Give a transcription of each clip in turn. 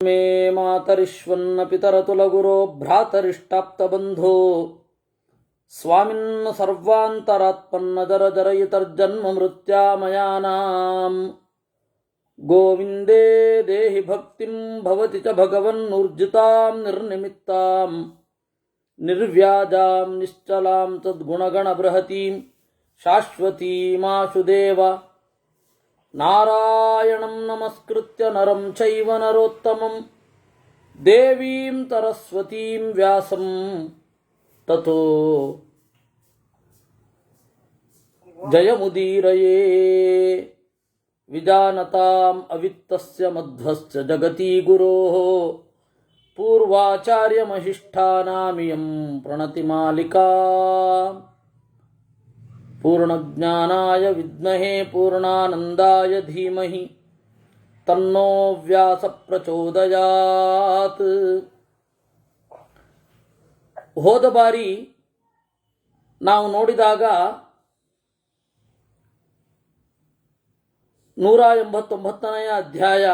ಮೇ ಮಾತರಿಶ್ವನ್ನ ಪಿತರತುಲಗುರೋ ಭ್ರಾತರಿಷ್ಟಾಪ್ತಬಂಧೋ ಸ್ವಾಮಿನ್ನ ಸರ್ವಾಂತರಾತ್ಮನ್ನ ಜರಜರಯಿತರ್ಜನ್ಮ ಮೃತ್ಯಾಮಯಾನಾಂ ಗೋವಿಂದೇ ದೇಹಿ ಭಕ್ತಿಂ ಭವತಿ ಚ ಭಗವನ್ನೂರ್ಜಿತಾಂ ನಿರ್ನಿಮಿತ್ತಾಂ ನಿರ್ವ್ಯಾಜಾಂ ನಿಶ್ಚಲಾಂ ತದ್ಗುಣಗಣಬೃಹತೀಂ ಶಾಶ್ವತೀಮಾಶುದೇವ ನಾರಾಯಣಂ ನಮಸ್ಕೃತ್ಯ ನರಂ ಚೈವ ನರೋತ್ತಮಂ ದೇವೀಂ ಸರಸ್ವತೀಂ ವ್ಯಾಸಂ ತತೋ ಜಯಮುದೀರಯೇ ವಿಜಾನತಾಂ ಅವಿತ್ತಸ್ಯ ಮಧ್ವಸ್ಯ ಜಗತಿ ಗುರೋಃ ಪೂರ್ವಾಚಾರ್ಯಮಹಿಷ್ಠಾನಾಮಿಯಂ ಪ್ರಣತಿಮಾಲಿಕಾ ಪೂರ್ಣಜ್ಞಾನಾಯ ವಿದ್ಮಹೇ ಪೂರ್ಣಾನಂದಾಯ ಧೀಮಹಿ ತನ್ನೋ ವ್ಯಾಸ ಪ್ರಚೋದಯಾತ್. ಹೋದ ಬಾರಿ ನಾವು ನೋಡಿದಾಗ 189ನೇ ಅಧ್ಯಾಯ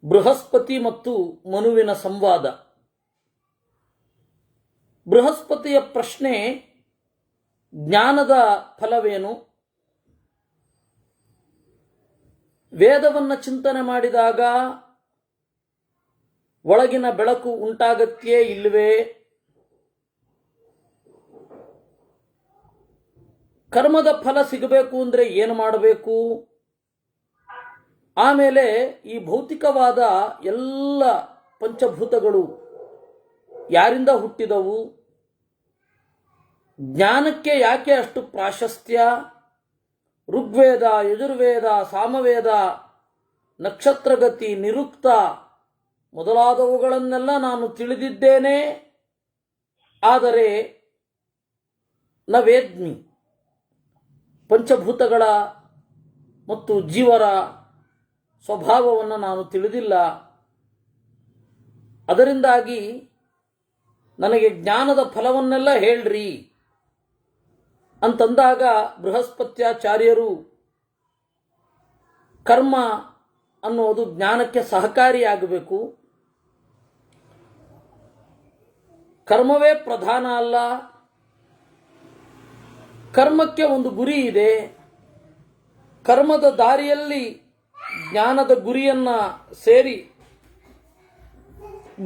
ಬೃಹಸ್ಪತಿ ಮತ್ತು ಮನುವಿನ ಸಂವಾದ. ಬೃಹಸ್ಪತಿಯ ಪ್ರಶ್ನೆ ಜ್ಞಾನದ ಫಲವೇನು, ವೇದವನ್ನು ಚಿಂತನೆ ಮಾಡಿದಾಗ ಒಳಗಿನ ಬೆಳಕು ಉಂಟಾಗತ್ಯೇ ಇಲ್ಲವೇ, ಕರ್ಮದ ಫಲ ಸಿಗಬೇಕು ಅಂದರೆ ಏನು ಮಾಡಬೇಕು, ಆಮೇಲೆ ಈ ಭೌತಿಕವಾದ ಎಲ್ಲ ಪಂಚಭೂತಗಳು ಯಾರಿಂದ ಹುಟ್ಟಿದವು, ಜ್ಞಾನಕ್ಕೆ ಯಾಕೆ ಅಷ್ಟು ಪ್ರಾಶಸ್ತ್ಯ, ಋಗ್ವೇದ ಯಜುರ್ವೇದ ಸಾಮವೇದ ನಕ್ಷತ್ರಗತಿ ನಿರುಕ್ತ ಮೊದಲಾದವುಗಳನ್ನೆಲ್ಲ ನಾನು ತಿಳಿದಿದ್ದೇನೆ, ಆದರೆ ನ ವೇದ್ಮಿ, ಪಂಚಭೂತಗಳ ಮತ್ತು ಜೀವರ ಸ್ವಭಾವವನ್ನು ನಾನು ತಿಳಿದಿಲ್ಲ, ಅದರಿಂದಾಗಿ ನನಗೆ ಜ್ಞಾನದ ಫಲವನ್ನೆಲ್ಲ ಹೇಳ್ರಿ ಅಂತಂದಾಗ ಬೃಹಸ್ಪತ್ಯಾಚಾರ್ಯರು ಕರ್ಮ ಅನ್ನೋದು ಜ್ಞಾನಕ್ಕೆ ಸಹಕಾರಿಯಾಗಬೇಕು, ಕರ್ಮವೇ ಪ್ರಧಾನ ಅಲ್ಲ, ಕರ್ಮಕ್ಕೆ ಒಂದು ಗುರಿ ಇದೆ, ಕರ್ಮದ ದಾರಿಯಲ್ಲಿ ಜ್ಞಾನದ ಗುರಿಯನ್ನ ಸೇರಿ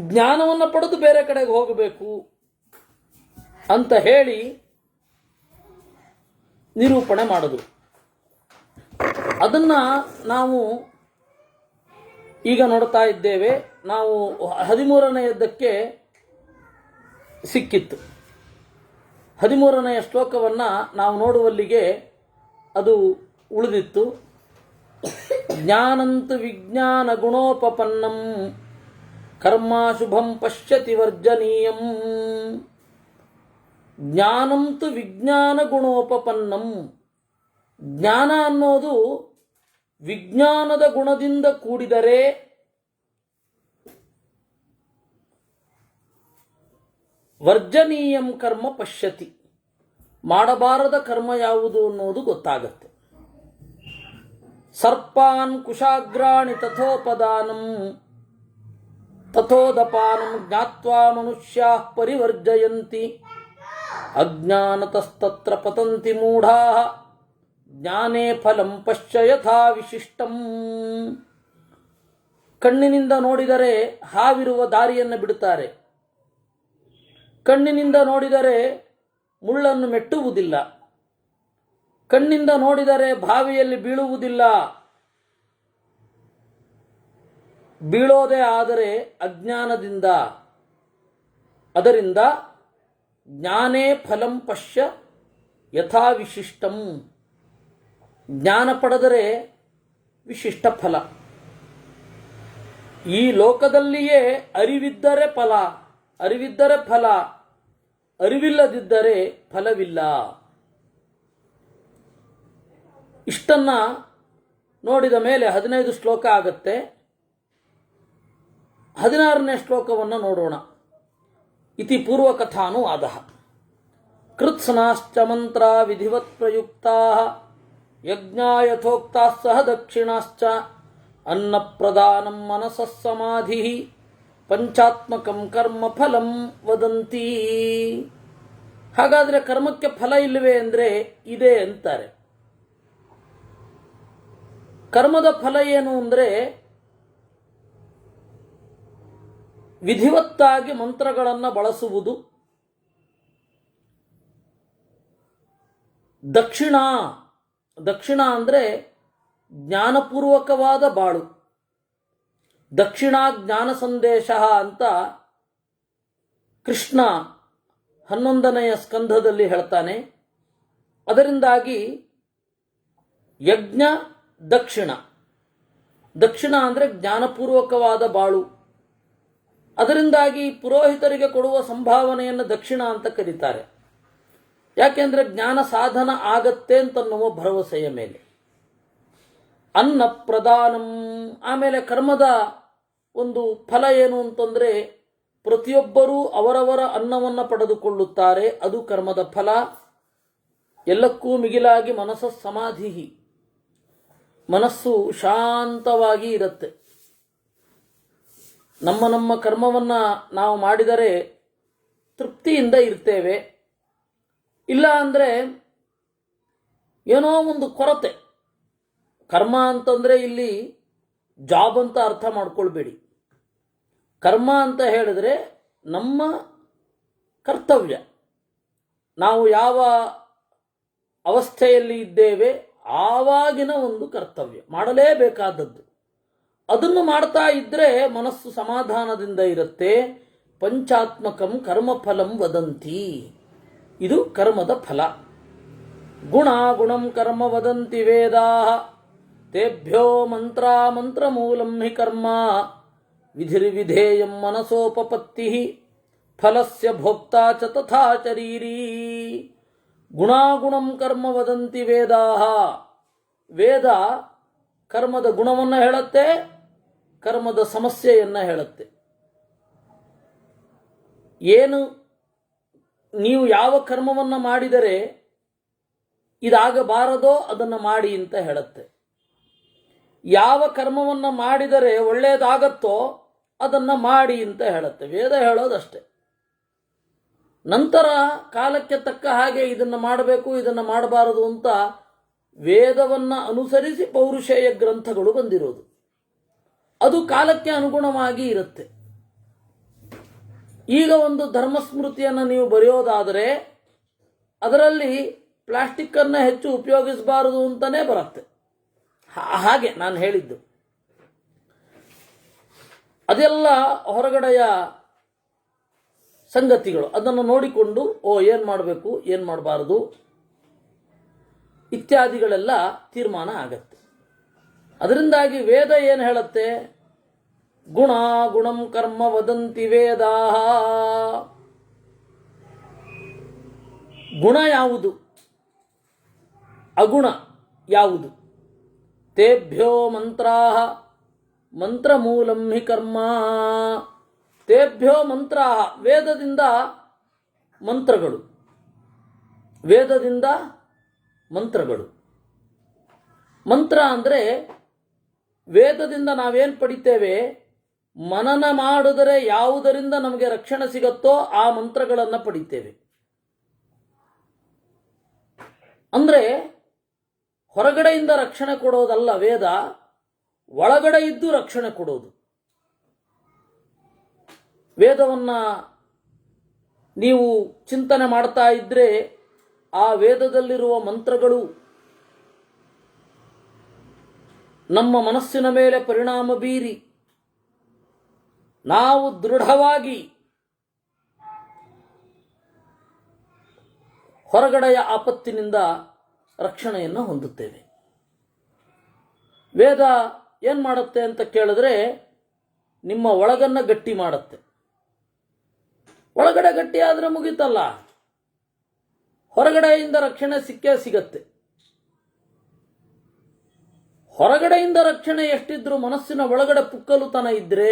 ಜ್ಞಾನವನ್ನು ಪಡೆದು ಬೇರೆ ಕಡೆಗೆ ಹೋಗಬೇಕು ಅಂತ ಹೇಳಿ ನಿರೂಪಣೆ ಮಾಡಿದ್ರು. ಅದನ್ನ ನಾವು ಈಗ ನೋಡ್ತಾ ಇದ್ದೇವೆ. ನಾವು 13ನೇಯದ್ದಕ್ಕೆ ಸಿಕ್ಕಿತ್ತು. 13ನೆಯ ಶ್ಲೋಕವನ್ನು ನಾವು ನೋಡುವಲ್ಲಿಗೆ ಅದು ಉಳಿದಿತ್ತು. ಜ್ಞಾನಂತು ವಿಜ್ಞಾನ ಗುಣೋಪಪನ್ನಂ ಕರ್ಮಾಶುಭಂ ಪಶ್ಯತಿ ವರ್ಜನೀಯಂ. ಜ್ಞಾನಂತು ವಿಜ್ಞಾನ ಗುಣೋಪಪನ್ನಂ, ಜ್ಞಾನ ಅನ್ನೋದು ವಿಜ್ಞಾನದ ಗುಣದಿಂದ ಕೂಡಿದರೆ ವರ್ಜನೀಯಂ ಕರ್ಮ ಪಶ್ಯತಿ, ಮಾಡಬಾರದ ಕರ್ಮ ಯಾವುದು ಅನ್ನೋದು ಗೊತ್ತಾಗತ್ತೆ. ಸರ್ಪಾನ್ ಕುಶಾಗ್ರಾಣಿ ತಥೋಪದಾನಂ ತಥೋದಪಾನಂ ಜ್ಞಾತ್ವಾ ಮನುಷ್ಯಾಃ ಪರಿವರ್ಜಯಂತಿ ಅಜ್ಞಾನತಸ್ತತ್ರ ಪತಂತಿ ಮೂಢಾಃ ಜ್ಞಾನೇ ಫಲಂ ಪಶ್ಯ ಯಥಾ ವಿಶಿಷ್ಟಂ. ಕಣ್ಣಿನಿಂದ ನೋಡಿದರೆ ಹಾವಿರುವ ದಾರಿಯನ್ನು ಬಿಡುತ್ತಾರೆ, ಕಣ್ಣಿನಿಂದ ನೋಡಿದರೆ ಮುಳ್ಳನ್ನು ಮೆಟ್ಟುವುದಿಲ್ಲ, ಕಣ್ಣಿಂದ ನೋಡಿದರೆ ಬಾವಿಯಲ್ಲಿ ಬೀಳುವುದಿಲ್ಲ, ಬೀಳೋದೇ ಆದರೆ ಅಜ್ಞಾನದಿಂದ. ಅದರಿಂದ ಜ್ಞಾನೇ ಫಲಂ ಪಶ್ಯ ಯಥಾ ವಿಶಿಷ್ಟಂ, ಜ್ಞಾನ ಪಡೆದರೆ ವಿಶಿಷ್ಟ ಫಲ. ಈ ಲೋಕದಲ್ಲಿಯೇ ಅರಿವಿದ್ದರೆ ಫಲ, ಅರಿವಿದ್ದರೆ ಫಲ, ಅರಿವಿಲ್ಲದಿದ್ದರೆ ಫಲವಿಲ್ಲ. ಇಷ್ಟನ್ನ ನೋಡಿದ ಮೇಲೆ 15 ಶ್ಲೋಕ ಆಗತ್ತೆ. 16ನೇ ಶ್ಲೋಕವನ್ನು ನೋಡೋಣ. ಇತಿ ಪೂರ್ವಕಥಾನುವಾದ. ಕೃತ್ಸ್ನಾಶ್ಚ ಮಂತ್ರ ವಿಧಿವತ್ ಪ್ರಯುಕ್ತಾ ಯಜ್ಞಾಯಥೋಕ್ತಾಃ ಸಹ ದಕ್ಷಿಣಾಶ್ಚ ಅನ್ನಪ್ರದಾನಂ ಮನಸಃ ಸಮಾಧಿ ಪಂಚಾತ್ಮಕಂ ಕರ್ಮ ಫಲಂ ವದಂತಿ. ಹಾಗಾದರೆ ಕರ್ಮಕ್ಕೆ ಫಲ ಇಲ್ಲವೇ ಅಂದರೆ ಇದೆ ಅಂತಾರೆ. ಕರ್ಮದ ಫಲ ಏನು ಅಂದರೆ ವಿಧಿವತ್ತಾಗಿ ಮಂತ್ರಗಳನ್ನು ಬಳಸುವುದು, ದಕ್ಷಿಣ ಅಂದರೆ ಜ್ಞಾನಪೂರ್ವಕವಾದ ಬಾಳು. ದಕ್ಷಿಣಾ ಜ್ಞಾನ ಸಂದೇಶ ಅಂತ ಕೃಷ್ಣ 11ನೆಯ ಸ್ಕಂಧದಲ್ಲಿ ಹೇಳ್ತಾನೆ. ಅದರಿಂದಾಗಿ ಯಜ್ಞ ದಕ್ಷಿಣ ಅಂದರೆ ಜ್ಞಾನಪೂರ್ವಕವಾದ ಬಾಳು. ಅದರಿಂದಾಗಿ ಪುರೋಹಿತರಿಗೆ ಕೊಡುವ ಸಂಭಾವನೆಯನ್ನು ದಕ್ಷಿಣ ಅಂತ ಕರೀತಾರೆ. ಯಾಕೆಂದರೆ ಜ್ಞಾನ ಸಾಧನ ಆಗತ್ತೆ ಅಂತನ್ನುವ ಭರವಸೆಯ ಮೇಲೆ. ಅನ್ನ ಪ್ರದಾನಂ, ಆಮೇಲೆ ಕರ್ಮದ ಒಂದು ಫಲ ಏನು ಅಂತಂದರೆ ಪ್ರತಿಯೊಬ್ಬರೂ ಅವರವರ ಅನ್ನವನ್ನು ಪಡೆದುಕೊಳ್ಳುತ್ತಾರೆ, ಅದು ಕರ್ಮದ ಫಲ. ಎಲ್ಲಕ್ಕೂ ಮಿಗಿಲಾಗಿ ಮನಸ್ಸು ಸಮಾಧಿ, ಮನಸ್ಸು ಶಾಂತವಾಗಿ ಇರುತ್ತೆ. ನಮ್ಮ ಕರ್ಮವನ್ನು ನಾವು ಮಾಡಿದರೆ ತೃಪ್ತಿಯಿಂದ ಇರ್ತೇವೆ. ಇಲ್ಲ ಅಂದರೆ ಏನೋ ಒಂದು ಕೊರತೆ. ಕರ್ಮ ಅಂತಂದರೆ ಇಲ್ಲಿ ಜಾಬ್ ಅಂತ ಅರ್ಥ ಮಾಡ್ಕೊಳ್ಬೇಡಿ. ಕರ್ಮ ಅಂತ ಹೇಳಿದ್ರೆ ನಮ್ಮ ಕರ್ತವ್ಯ. ನಾವು ಯಾವ ಅವಸ್ಥೆಯಲ್ಲಿ ಇದ್ದೇವೆ ಆವಾಗಿನ ಒಂದು ಕರ್ತವ್ಯ, ಮಾಡಲೇಬೇಕಾದದ್ದು. ಅದನ್ನು ಮಾಡ್ತಾ ಇದ್ದರೆ ಮನಸ್ಸು ಸಮಾಧಾನದಿಂದ ಇರುತ್ತೆ. ಪಂಚಾತ್ಮಕಂ ಕರ್ಮಫಲಂ ವದಂತಿ, ಇದು ಕರ್ಮದ ಫಲ. ಗುಣಂ ಕರ್ಮ ವದಂತಿ ವೇದಾ ತೇಭ್ಯೋ ಮಂತ್ರ ಮೂಲಂ ಹಿ ಕರ್ಮ ವಿಧಿರ್ವಿಧೇಯಂ ಮನಸೋಪಪತ್ತಿ ಫಲಸ್ಯ ಭೋಕ್ತಾ ಚ ತಥಾ ಶರೀರೀ. ಗುಣಂ ಕರ್ಮ ವದಂತಿ ವೇದಾ, ವೇದ ಕರ್ಮದ ಗುಣವನ್ನು ಹೇಳುತ್ತೆ, ಕರ್ಮದ ಸಮಸ್ಯೆಯನ್ನು ಹೇಳುತ್ತೆ. ಏನು ನೀವು ಯಾವ ಕರ್ಮವನ್ನು ಮಾಡಿದರೆ ಇದಾಗಬಾರದೋ ಅದನ್ನು ಮಾಡಿ ಅಂತ ಹೇಳುತ್ತೆ. ಯಾವ ಕರ್ಮವನ್ನು ಮಾಡಿದರೆ ಒಳ್ಳೆಯದಾಗತ್ತೋ ಅದನ್ನು ಮಾಡಿ ಅಂತ ಹೇಳುತ್ತೆ. ವೇದ ಹೇಳೋದಷ್ಟೆ. ನಂತರ ಕಾಲಕ್ಕೆ ತಕ್ಕ ಹಾಗೆ ಇದನ್ನು ಮಾಡಬೇಕು, ಇದನ್ನು ಮಾಡಬಾರದು ಅಂತ ವೇದವನ್ನು ಅನುಸರಿಸಿ ಪೌರುಷೇಯ ಗ್ರಂಥಗಳು ಬಂದಿರೋದು. ಅದು ಕಾಲಕ್ಕೆ ಅನುಗುಣವಾಗಿ ಇರುತ್ತೆ. ಈಗ ಒಂದು ಧರ್ಮಸ್ಮೃತಿಯನ್ನು ನೀವು ಬರೆಯೋದಾದರೆ ಅದರಲ್ಲಿ ಪ್ಲಾಸ್ಟಿಕ್ಕನ್ನು ಹೆಚ್ಚು ಉಪಯೋಗಿಸಬಾರದು ಅಂತಲೇ ಬರುತ್ತೆ. ಹಾಗೆ ನಾನು ಹೇಳಿದ್ದು. ಅದೆಲ್ಲ ಹೊರಗಡೆಯ ಸಂಗತಿಗಳು. ಅದನ್ನು ನೋಡಿಕೊಂಡು ಏನು ಮಾಡಬೇಕು, ಏನು ಮಾಡಬಾರದು ಇತ್ಯಾದಿಗಳೆಲ್ಲ ತೀರ್ಮಾನ ಆಗತ್ತೆ. ಅದರಿಂದಾಗಿ ವೇದ ಏನು ಹೇಳುತ್ತೆ? ಗುಣಂ ಕರ್ಮ ವದಂತಿ ವೇದಾ. ಗುಣ ಯಾವುದು, ಅಗುಣ ಯಾವುದು? ತೇಭ್ಯೋ ಮಂತ್ರಾ ಮಂತ್ರ ಮೂಲಂ ಹಿ ಕರ್ಮ. ತೇಭ್ಯೋ ಮಂತ್ರಾ, ವೇದದಿಂದ ಮಂತ್ರಗಳು, ವೇದದಿಂದ ಮಂತ್ರಗಳು. ಮಂತ್ರ ಅಂದರೆ ವೇದದಿಂದ ನಾವೇನು ಪಡಿತೇವೆ, ಮನನ ಮಾಡಿದರೆ ಯಾವುದರಿಂದ ನಮಗೆ ರಕ್ಷಣೆ ಸಿಗತ್ತೋ ಆ ಮಂತ್ರಗಳನ್ನು ಪಡಿತೇವೆ. ಅಂದರೆ ಹೊರಗಡೆಯಿಂದ ರಕ್ಷಣೆ ಕೊಡೋದಲ್ಲ ವೇದ, ಒಳಗಡೆ ಇದ್ದು ರಕ್ಷಣೆ ಕೊಡೋದು. ವೇದವನ್ನು ನೀವು ಚಿಂತನೆ ಮಾಡ್ತಾ ಇದ್ದರೆ ಆ ವೇದದಲ್ಲಿರುವ ಮಂತ್ರಗಳು ನಮ್ಮ ಮನಸ್ಸಿನ ಮೇಲೆ ಪರಿಣಾಮ ಬೀರಿ ನಾವು ದೃಢವಾಗಿ ಹೊರಗಡೆಯ ಆಪತ್ತಿನಿಂದ ರಕ್ಷಣೆಯನ್ನು ಹೊಂದುತ್ತೇವೆ. ವೇದ ಏನು ಮಾಡುತ್ತೆ ಅಂತ ಕೇಳಿದ್ರೆ ನಿಮ್ಮ ಒಳಗನ್ನು ಗಟ್ಟಿ ಮಾಡುತ್ತೆ. ಒಳಗಡೆ ಗಟ್ಟಿ ಆದರೆ ಮುಗೀತಲ್ಲ, ಹೊರಗಡೆಯಿಂದ ರಕ್ಷಣೆ ಸಿಕ್ಕೇ ಸಿಗತ್ತೆ. ಹೊರಗಡೆಯಿಂದ ರಕ್ಷಣೆ ಎಷ್ಟಿದ್ರೂ ಮನಸ್ಸಿನ ಒಳಗಡೆ ಪುಕ್ಕಲುತನ ಇದ್ದರೆ,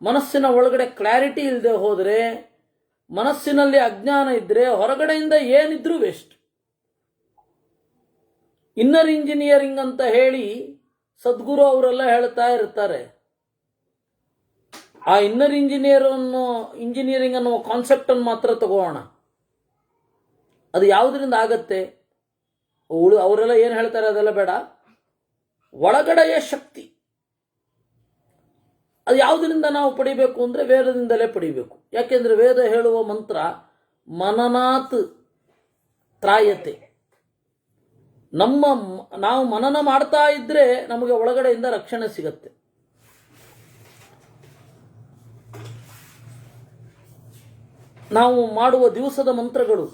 ಮನಸ್ಸಿನ ಒಳಗಡೆ ಕ್ಲಾರಿಟಿ ಇಲ್ಲದೆ ಹೋದರೆ, ಮನಸ್ಸಿನಲ್ಲಿ ಅಜ್ಞಾನ ಇದ್ದರೆ ಹೊರಗಡೆಯಿಂದ ಏನಿದ್ರೂ ವೇಸ್ಟ್. ಇನ್ನರ್ ಇಂಜಿನಿಯರಿಂಗ್ ಅಂತ ಹೇಳಿ ಸದ್ಗುರು ಅವರೆಲ್ಲ ಹೇಳ್ತಾ ಇರ್ತಾರೆ, ಆ ಇನ್ನರ್ ಇಂಜಿನಿಯರಿಂಗ್ ಅನ್ನೋ ಕಾನ್ಸೆಪ್ಟನ್ನು ಮಾತ್ರ ತಗೋಣ. ಅದು ಯಾವುದರಿಂದ ಆಗತ್ತೆ? ಅವರೆಲ್ಲ ಏನು ಹೇಳ್ತಾರೆ ಅದೆಲ್ಲ ಬೇಡ. ಒಳಗಡೆಯ ಶಕ್ತಿ ಅದು ಯಾವುದರಿಂದ ನಾವು ಪಡಿಬೇಕು ಅಂದರೆ ವೇದದಿಂದಲೇ ಪಡಿಬೇಕು. ಯಾಕೆಂದರೆ ವೇದ ಹೇಳುವ ಮಂತ್ರ ಮನನಾತ್ ತ್ರಾಯತೆ. ನಾವು ಮನನ ಮಾಡ್ತಾ ಇದ್ರೆ ನಮಗೆ ಒಳಗಡೆಯಿಂದ ರಕ್ಷಣೆ ಸಿಗತ್ತೆ. ನಾವು ಮಾಡುವ ದಿವಸದ ಮಂತ್ರಗಳು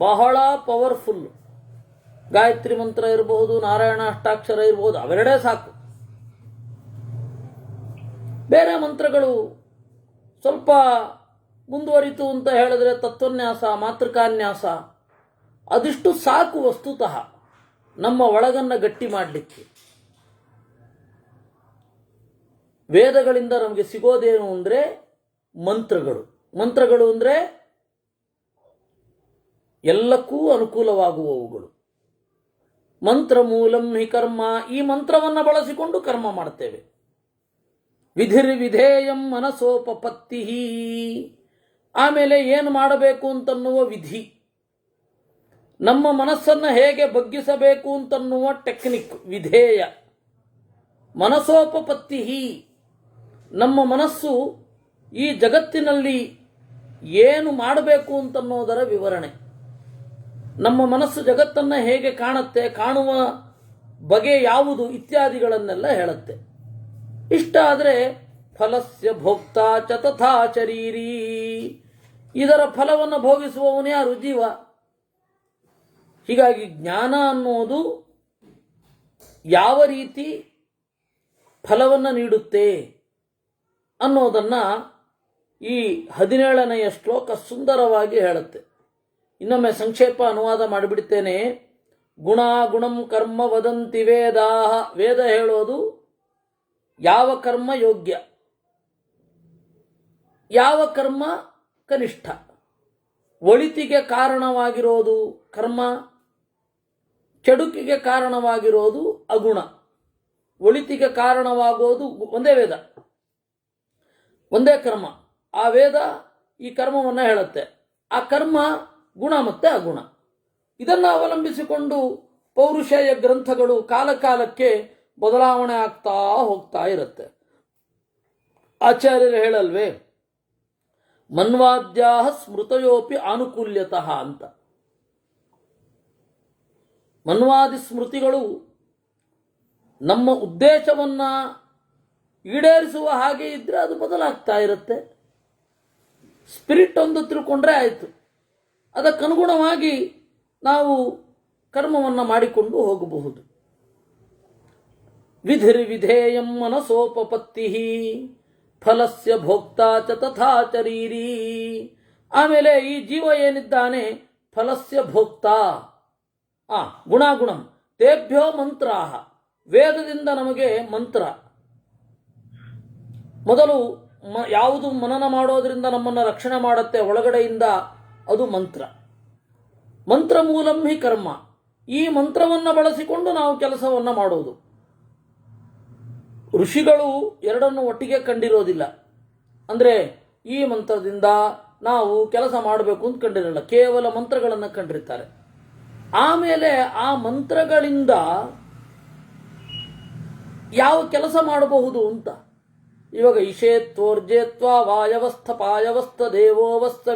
ಬಹಳ ಪವರ್ಫುಲ್. ಗಾಯತ್ರಿ ಮಂತ್ರ ಇರಬಹುದು, ನಾರಾಯಣ ಅಷ್ಟಾಕ್ಷರ ಇರಬಹುದು, ಅವೆರಡೇ ಸಾಕು. ಬೇರೆ ಮಂತ್ರಗಳು ಸ್ವಲ್ಪ ಮುಂದುವರಿತು ಅಂತ ಹೇಳಿದ್ರೆ ತತ್ವನ್ಯಾಸ, ಮಾತೃಕಾನ್ಯಾಸ ಅದಿಷ್ಟು ಸಾಕು ವಸ್ತುತಃ ನಮ್ಮ ಒಳಗನ್ನ ಗಟ್ಟಿ ಮಾಡಲಿಕ್ಕೆ. ವೇದಗಳಿಂದ ನಮಗೆ ಸಿಗೋದೇನು ಅಂದರೆ ಮಂತ್ರಗಳು ಅಂದರೆ ಎಲ್ಲಕ್ಕೂ ಅನುಕೂಲವಾಗುವವುಗಳು. ಮಂತ್ರ ಮೂಲಂ ಹಿ ಕರ್ಮ. ಈ ಮಂತ್ರವನ್ನು ಬಳಸಿಕೊಂಡು ಕರ್ಮ ಮಾಡ್ತೇವೆ. ವಿಧಿರ್ವಿಧೇಯಂ ಮನಸೋಪಪತ್ತಿ. ಆಮೇಲೆ ಏನು ಮಾಡಬೇಕು ಅಂತನ್ನುವ ವಿಧಿ, ನಮ್ಮ ಮನಸ್ಸನ್ನು ಹೇಗೆ ಬಗ್ಗಿಸಬೇಕು ಅಂತನ್ನುವ ಟೆಕ್ನಿಕ್ ವಿಧೇಯ. ಮನಸೋಪಪತ್ತಿ, ನಮ್ಮ ಮನಸ್ಸು ಈ ಜಗತ್ತಿನಲ್ಲಿ ಏನು ಮಾಡಬೇಕು ಅಂತನ್ನೋದರ ವಿವರಣೆ. ನಮ್ಮ ಮನಸ್ಸು ಜಗತ್ತನ್ನು ಹೇಗೆ ಕಾಣುತ್ತೆ, ಕಾಣುವ ಬಗೆ ಯಾವುದು ಇತ್ಯಾದಿಗಳನ್ನೆಲ್ಲ ಹೇಳುತ್ತೆ. ಇಷ್ಟ ಆದರೆ ಫಲಸ್ಯ ಭೋಕ್ತಾ ಚ ತಥಾ ಶರೀರೀ. ಇದರ ಫಲವನ್ನು ಭೋಗಿಸುವವನು ಯಾರು? ಜೀವ. ಹೀಗಾಗಿ ಜ್ಞಾನ ಅನ್ನೋದು ಯಾವ ರೀತಿ ಫಲವನ್ನು ನೀಡುತ್ತೆ ಅನ್ನೋದನ್ನು ಈ 17ನೆಯ ಶ್ಲೋಕ ಸುಂದರವಾಗಿ ಹೇಳುತ್ತೆ. ಇನ್ನೊಮ್ಮೆ ಸಂಕ್ಷೇಪ ಅನುವಾದ ಮಾಡಿಬಿಡ್ತೇನೆ. ಗುಣಂ ಕರ್ಮ ವದಂತಿ ವೇದಾಹ. ವೇದ ಹೇಳೋದು ಯಾವ ಕರ್ಮ ಯೋಗ್ಯ, ಯಾವ ಕರ್ಮ ಕನಿಷ್ಠ. ಒಳಿತಿಗೆ ಕಾರಣವಾಗಿರೋದು ಕರ್ಮ, ಕೆಡುಕಿಗೆ ಕಾರಣವಾಗಿರೋದು ಅಗುಣ. ಒಳಿತಿಗೆ ಕಾರಣವಾಗೋದು ಒಂದೇ ವೇದ, ಒಂದೇ ಕರ್ಮ. ಆ ವೇದ ಈ ಕರ್ಮವನ್ನು ಹೇಳುತ್ತೆ. ಆ ಕರ್ಮ ಗುಣ ಮತ್ತು ಅಗುಣ. ಇದನ್ನು ಅವಲಂಬಿಸಿಕೊಂಡು ಪೌರುಷೇಯ ಗ್ರಂಥಗಳು ಕಾಲಕಾಲಕ್ಕೆ ಬದಲಾವಣೆ ಆಗ್ತಾ ಹೋಗ್ತಾ ಇರುತ್ತೆ. ಆಚಾರ್ಯರು ಹೇಳಲ್ವೇ, ಮನ್ವಾದ್ಯಾ ಸ್ಮೃತಯೋಪಿ ಆನುಕೂಲ್ಯತಃ ಅಂತ. ಮನ್ವಾದಿ ಸ್ಮೃತಿಗಳು ನಮ್ಮ ಉದ್ದೇಶವನ್ನು ಈಡೇರಿಸುವ ಹಾಗೆ ಇದ್ರೆ ಅದು ಬದಲಾಗ್ತಾ ಇರುತ್ತೆ. ಸ್ಪಿರಿಟ್ ಒಂದು ತಿಳ್ಕೊಂಡ್ರೆ ಆಯಿತು. ಅದಕ್ಕನುಗುಣವಾಗಿ ನಾವು ಕರ್ಮವನ್ನು ಮಾಡಿಕೊಂಡು ಹೋಗಬಹುದು. ವಿಧಿರ್ವಿಧೇಯಂ ಮನಸೋಪಪತ್ತಿ ಫಲಸ್ಯ ಭೋಕ್ತಾ ಚ ತಥಾ ಶರೀರೀ. ಆಮೇಲೆ ಈ ಜೀವ ಏನಿದ್ದಾನೆ ಫಲಸ್ಯ ಭೋಕ್ತಾ. ಗುಣಾಗುಣಂ ತೇಭ್ಯೋ ಮಂತ್ರಾಹ. ವೇದದಿಂದ ನಮಗೆ ಮಂತ್ರ ಮೊದಲು ಯಾವುದು ಮನನ ಮಾಡೋದ್ರಿಂದ ನಮ್ಮನ್ನು ರಕ್ಷಣೆ ಮಾಡುತ್ತೆ ಒಳಗಡೆಯಿಂದ, ಅದು ಮಂತ್ರ. ಮಂತ್ರ ಮೂಲಂ ಹಿ ಕರ್ಮ. ಈ ಮಂತ್ರವನ್ನು ಬಳಸಿಕೊಂಡು ನಾವು ಕೆಲಸವನ್ನು ಮಾಡೋದು. ಋಷಿಗಳು ಎರಡನ್ನು ಒಟ್ಟಿಗೆ ಕಂಡಿರೋದಿಲ್ಲ. ಅಂದರೆ ಈ ಮಂತ್ರದಿಂದ ನಾವು ಕೆಲಸ ಮಾಡಬೇಕು ಅಂತ ಕಂಡಿರಲ್ಲ, ಕೇವಲ ಮಂತ್ರಗಳನ್ನು ಕಂಡಿರ್ತಾರೆ. ಆಮೇಲೆ ಆ ಮಂತ್ರಗಳಿಂದ ಯಾವ ಕೆಲಸ ಮಾಡಬಹುದು ಅಂತ. ಇವಾಗ ಇಷೇತ್ವೋರ್ಜೇತ್ವ ವಾಯವಸ್ಥ ಪಾಯವಸ್ಥ ದೇವೋವಸ್ಥ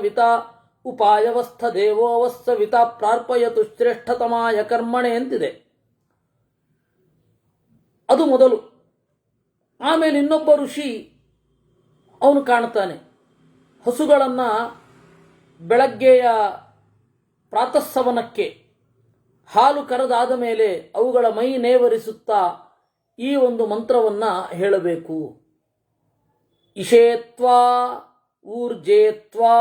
ಉಪಾಯವಸ್ಥ ದೇವೋವಸ್ಥ ಪ್ರಾರ್ಪಯತು ಶ್ರೇಷ್ಠತಮಾಯ ಕರ್ಮಣೆ ಅಂತಿದೆ. ಅದು ಮೊದಲು. ಆಮೇಲೆ ಇನ್ನೊಬ್ಬ ಋಷಿ ಅವನು ಕಾಣ್ತಾನೆ, ಹಸುಗಳನ್ನು ಬೆಳಗ್ಗೆಯ ಪ್ರಾತಃಸವನಕ್ಕೆ ಹಾಲು ಕರೆದಾದ ಮೇಲೆ ಅವುಗಳ ಮೈ ನೇವರಿಸುತ್ತಾ ಈ ಒಂದು ಮಂತ್ರವನ್ನು ಹೇಳಬೇಕು. ಇಷೇತ್ವಾ ಊರ್ಜೇತ್ವಾ.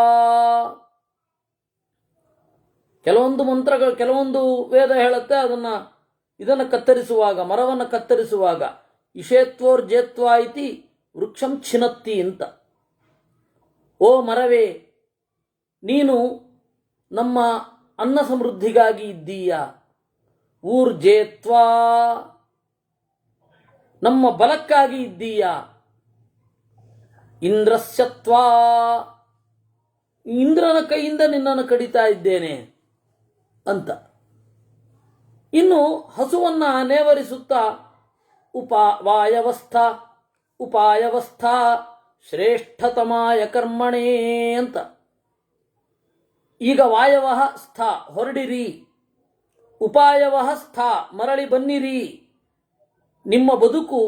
ಕೆಲವೊಂದು ಮಂತ್ರಗಳು, ಕೆಲವೊಂದು ವೇದ ಹೇಳುತ್ತೆ ಇದನ್ನು ಕತ್ತರಿಸುವಾಗ, ಮರವನ್ನು ಕತ್ತರಿಸುವಾಗ ಇಷೇತ್ವೋರ್ಜೇತ್ವಾ ಇತಿ ವೃಕ್ಷಂ ಛಿನತ್ತಿ ಅಂತ. ಓ ಮರವೇ, ನೀನು ನಮ್ಮ ಅನ್ನ ಸಮೃದ್ಧಿಗಾಗಿ ಇದ್ದೀಯ. ಊರ್ಜೇತ್ವಾ ನಮ್ಮ ಬಲಕ್ಕಾಗಿ ಇದ್ದೀಯಾ. ಇಂದ್ರಸ್ಯತ್ವಾ, ಇಂದ್ರನ ಕೈಯಿಂದ ನಿನ್ನನ್ನು ಕಡಿತಾ ಇದ್ದೇನೆ ಅಂತ. ಇನ್ನು ಹಸುವನ್ನ ನೇವರಿಸುತ್ತಾ ಉಪಾಯವಸ್ಥಾ ಶ್ರೇಷ್ಠತಮಾಯ ಕರ್ಮಣೇ ಅಂತ. ಈಗ ವಾಯವಃ ಸ್ಥಾ, ಹೊರಡಿರಿ. ಉಪಾಯವಃ ಸ್ಥಾ, ಮರಳಿ ಬನ್ನಿರಿ. ನಿಮ್ಮ ಬದುಕು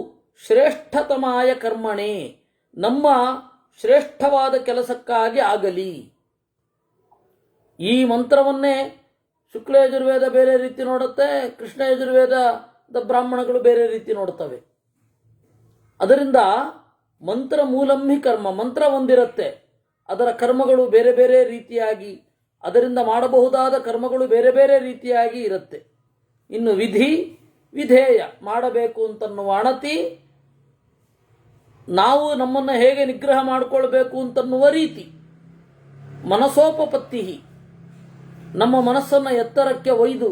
ಶ್ರೇಷ್ಠತಮಾಯ ಕರ್ಮಣೆ, ನಮ್ಮ ಶ್ರೇಷ್ಠವಾದ ಕೆಲಸಕ್ಕಾಗಿ ಆಗಲಿ. ಈ ಮಂತ್ರವನ್ನೇ ಶುಕ್ಲ ಯಜುರ್ವೇದ ಬೇರೆ ರೀತಿ ನೋಡುತ್ತೆ, ಕೃಷ್ಣ ಯಜುರ್ವೇದದ ಬ್ರಾಹ್ಮಣಗಳು ಬೇರೆ ರೀತಿ ನೋಡ್ತವೆ. ಅದರಿಂದ ಮಂತ್ರ ಮೂಲಂಹಿ ಕರ್ಮ, ಮಂತ್ರ ಒಂದಿರುತ್ತೆ, ಅದರ ಕರ್ಮಗಳು ಬೇರೆ ಬೇರೆ ರೀತಿಯಾಗಿ, ಅದರಿಂದ ಮಾಡಬಹುದಾದ ಕರ್ಮಗಳು ಬೇರೆ ಬೇರೆ ರೀತಿಯಾಗಿ ಇರುತ್ತೆ. ಇನ್ನು ವಿಧಿ ವಿಧೇಯ, ಮಾಡಬೇಕು ಅಂತನ್ನುವ ಅಣತಿ, ನಾವು ನಮ್ಮನ್ನು ಹೇಗೆ ನಿಗ್ರಹ ಮಾಡಿಕೊಳ್ಬೇಕು ಅಂತನ್ನುವ ರೀತಿ, ಮನಸೋಪಪತ್ತಿ, ನಮ್ಮ ಮನಸ್ಸನ್ನು ಎತ್ತರಕ್ಕೆ ಒಯ್ದು